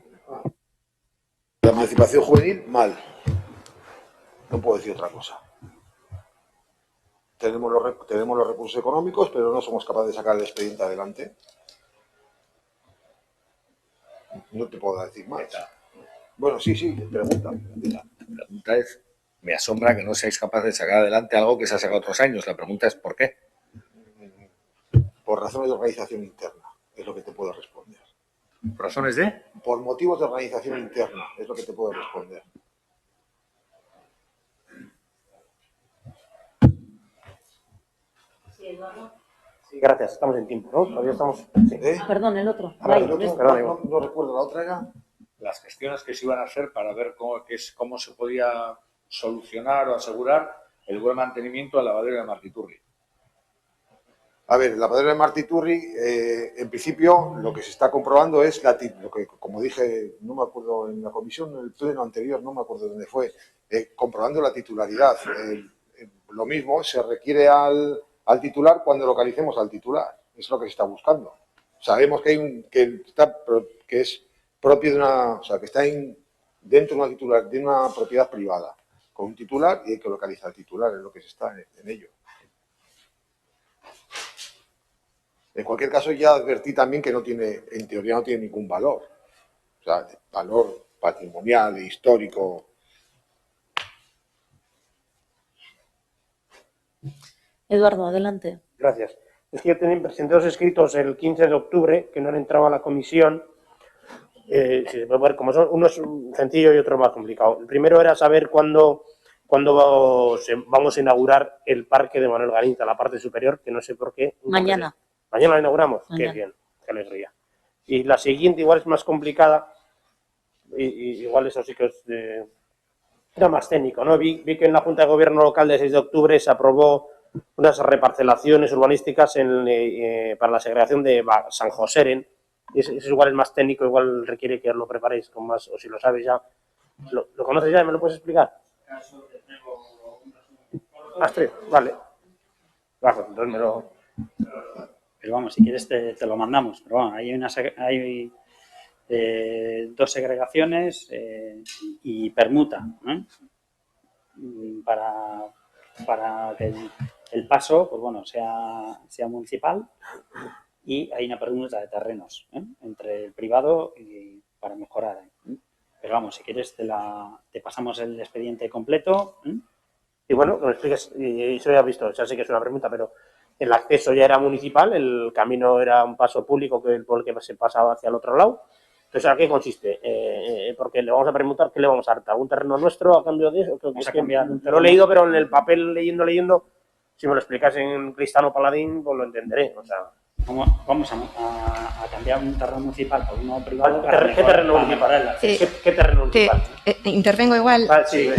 La emancipación juvenil, mal. No puedo decir otra cosa. Tenemos los recursos económicos, pero no somos capaces de sacar el expediente adelante. No te puedo decir más. Bueno, sí, pregunta.
La pregunta es, me asombra que no seáis capaces de sacar adelante algo que se ha sacado otros años. La pregunta es, ¿por qué?
Por razones de organización interna, es lo que te puedo responder.
¿Por razones de?
Por motivos de organización interna, es lo que te puedo responder.
Sí, gracias, estamos en tiempo, ¿no? Todavía estamos... Sí.
Perdón, el otro.
No recuerdo, la otra era...
Las gestiones que se iban a hacer para ver cómo se podía solucionar o asegurar el buen mantenimiento del lavadero de Martiturri.
A ver, el lavadero de Martiturri, en principio, lo que se está comprobando es lo que, como dije, no me acuerdo en la comisión, en el pleno anterior, no me acuerdo dónde fue, comprobando la titularidad. Lo mismo se requiere al titular cuando localicemos al titular. Es lo que se está buscando. Sabemos que es propio de una, o sea, que está dentro de una propiedad privada, con un titular, y hay que localizar al titular, es lo que se está en ello. En cualquier caso, ya advertí también que en teoría no tiene ningún valor. O sea, valor patrimonial e histórico.
Eduardo, adelante.
Gracias. Es que yo presenté dos escritos el 15 de octubre que no han entrado a la comisión. Si se puede ver, uno es sencillo y otro más complicado. El primero era saber cuándo vamos a inaugurar el parque de Manuel Garinza, la parte superior, que no sé por qué.
Mañana.
Mañana lo inauguramos.
Mañana.
Qué bien, qué alegría. Y la siguiente igual es más complicada, y igual eso sí que era más técnico, ¿no? Vi que en la Junta de Gobierno Local del 6 de octubre se aprobó unas reparcelaciones urbanísticas para la segregación de San Joseren. Y eso igual es más técnico, igual requiere que os lo preparéis con más, o si lo sabes ya. ¿Lo conoces ya? ¿Me lo puedes explicar? Astrid, vale. Bajo, entonces me lo...
Pero vamos, si quieres te lo mandamos. Pero bueno, hay dos segregaciones y permuta, ¿no? Para que el paso, pues bueno, sea municipal, y hay una permuta de terrenos entre el privado y para mejorar. Pero vamos, si quieres te pasamos el expediente completo.
Y bueno, que me expliques, y eso ya he visto, ya sé que es una pregunta, pero el acceso ya era municipal, el camino era un paso público por el que se pasaba hacia el otro lado. Entonces, ¿a qué consiste? Porque le vamos a preguntar qué le vamos a dar, ¿algún terreno nuestro a cambio de eso?
Vamos a cambiar un terreno.
Lo he leído, pero en el papel, leyendo, si me lo explicas en Cristano Paladín, pues lo entenderé. O sea,
vamos a cambiar un terreno municipal por uno privado.
¿Qué terreno municipal? ¿Qué terreno municipal?
Intervengo igual.
Sí,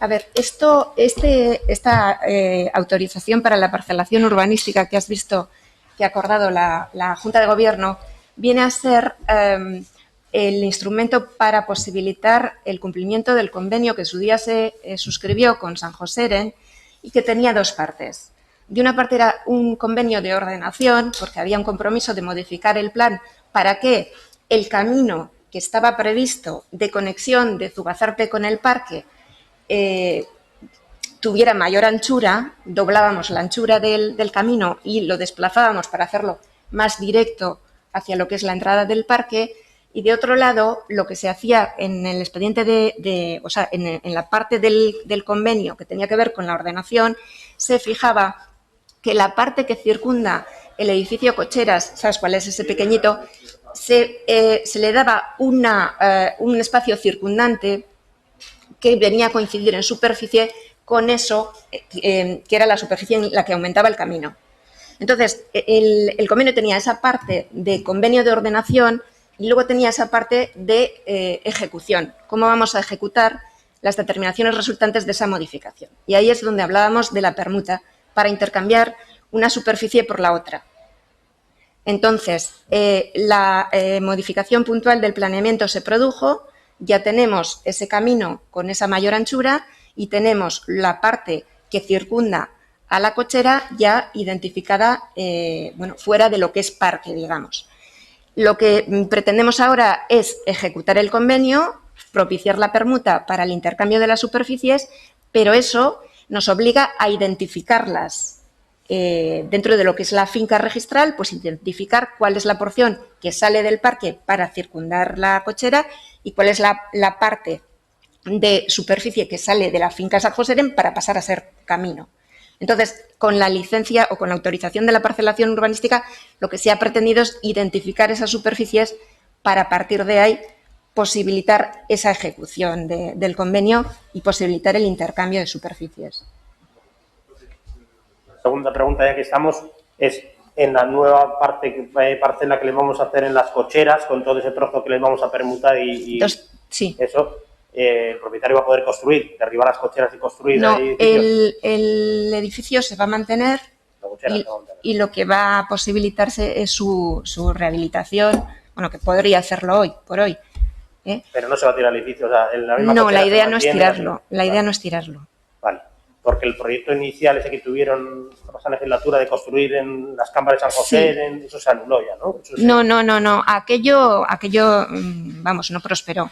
a ver, esta autorización para la parcelación urbanística que has visto que ha acordado la Junta de Gobierno viene a ser el instrumento para posibilitar el cumplimiento del convenio que en su día se suscribió con San Joseren y que tenía dos partes. De una parte era un convenio de ordenación, porque había un compromiso de modificar el plan para que el camino que estaba previsto de conexión de Zugazarpe con el parque tuviera mayor anchura, doblábamos la anchura del camino y lo desplazábamos para hacerlo más directo hacia lo que es la entrada del parque, y de otro lado lo que se hacía en el expediente o sea, en la parte del convenio que tenía que ver con la ordenación, se fijaba que la parte que circunda el edificio Cocheras, ¿sabes cuál es ese pequeñito?, se le daba un espacio circundante que venía a coincidir en superficie con eso que era la superficie en la que aumentaba el camino. Entonces, el convenio tenía esa parte de convenio de ordenación y luego tenía esa parte de ejecución. ¿Cómo vamos a ejecutar las determinaciones resultantes de esa modificación? Y ahí es donde hablábamos de la permuta para intercambiar una superficie por la otra. Entonces, la modificación puntual del planeamiento se produjo, ya tenemos ese camino con esa mayor anchura y tenemos la parte que circunda a la cochera ya identificada fuera de lo que es parque, digamos. Lo que pretendemos ahora es ejecutar el convenio, propiciar la permuta para el intercambio de las superficies, pero eso nos obliga a identificarlas dentro de lo que es la finca registral, pues identificar cuál es la porción que sale del parque para circundar la cochera y cuál es la parte de superficie que sale de la finca San José para pasar a ser camino. Entonces, con la licencia o con la autorización de la parcelación urbanística, lo que se ha pretendido es identificar esas superficies para, a partir de ahí, posibilitar esa ejecución del convenio y posibilitar el intercambio de superficies.
La segunda pregunta, ya que estamos, es en la nueva parcela que le vamos a hacer en las cocheras, con todo ese trozo que les vamos a permutar y
sí.
Eso, el propietario va a poder construir, derribar las cocheras y construir.
No,
ahí
el edificio se va a mantener y lo que va a posibilitarse es su rehabilitación, bueno, que podría hacerlo hoy, por hoy.
Pero no se va a tirar el edificio, o sea, en la misma
No,
cochera
la idea
se
no es
mantiene,
tirarlo, la idea no es tirarlo.
Vale, porque el proyecto inicial ese que tuvieron la pasada legislatura de construir en las cámaras de San José,
Sí.
eso se anuló ya, ¿no?
No, aquello, vamos, no prosperó.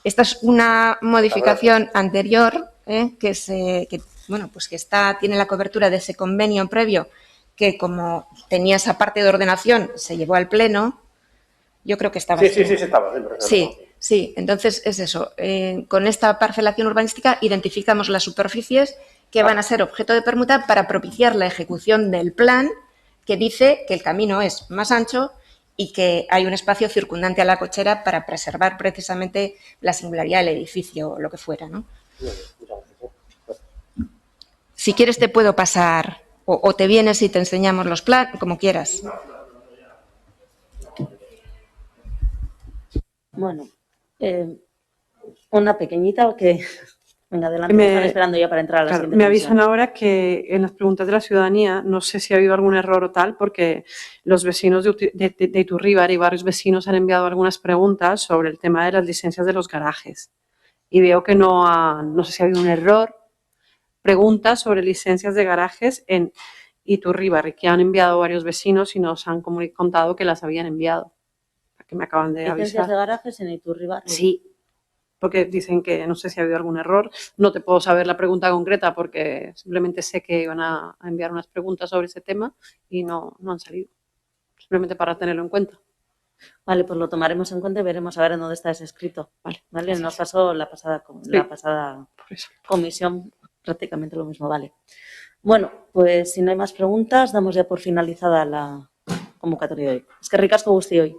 Esta es una modificación anterior que tiene la cobertura de ese convenio previo que, como tenía esa parte de ordenación, se llevó al pleno. Yo creo que estaba
Sí, estaba.
Sí, entonces es eso. Con esta parcelación urbanística identificamos las superficies que van a ser objeto de permuta para propiciar la ejecución del plan que dice que el camino es más ancho y que hay un espacio circundante a la cochera para preservar precisamente la singularidad del edificio o lo que fuera, ¿no? Si quieres te puedo pasar o te vienes y te enseñamos los planos, como quieras.
Bueno, una pequeñita que... Venga, adelante, me están esperando ya para entrar a la siguiente
Me
comisión.
avisan ahora que en las preguntas de la ciudadanía, no sé si ha habido algún error o tal, porque los vecinos de Iturríbar y varios vecinos han enviado algunas preguntas sobre el tema de las licencias de los garajes. Y veo que no sé si ha habido un error. Preguntas sobre licencias de garajes en Iturríbar, que han enviado varios vecinos y nos han contado que las habían enviado. Que me acaban de avisar.
¿Licencias de garajes en Iturríbar?
Sí. Porque dicen que no sé si ha habido algún error. No te puedo saber la pregunta concreta porque simplemente sé que iban a enviar unas preguntas sobre ese tema y no han salido. Simplemente para tenerlo en cuenta.
Vale, pues lo tomaremos en cuenta y veremos a ver en dónde está ese escrito. Vale, nos pasó la pasada comisión prácticamente lo mismo. Vale. Bueno, pues si no hay más preguntas, damos ya por finalizada la convocatoria de hoy. Es que ricasco guzti hoy.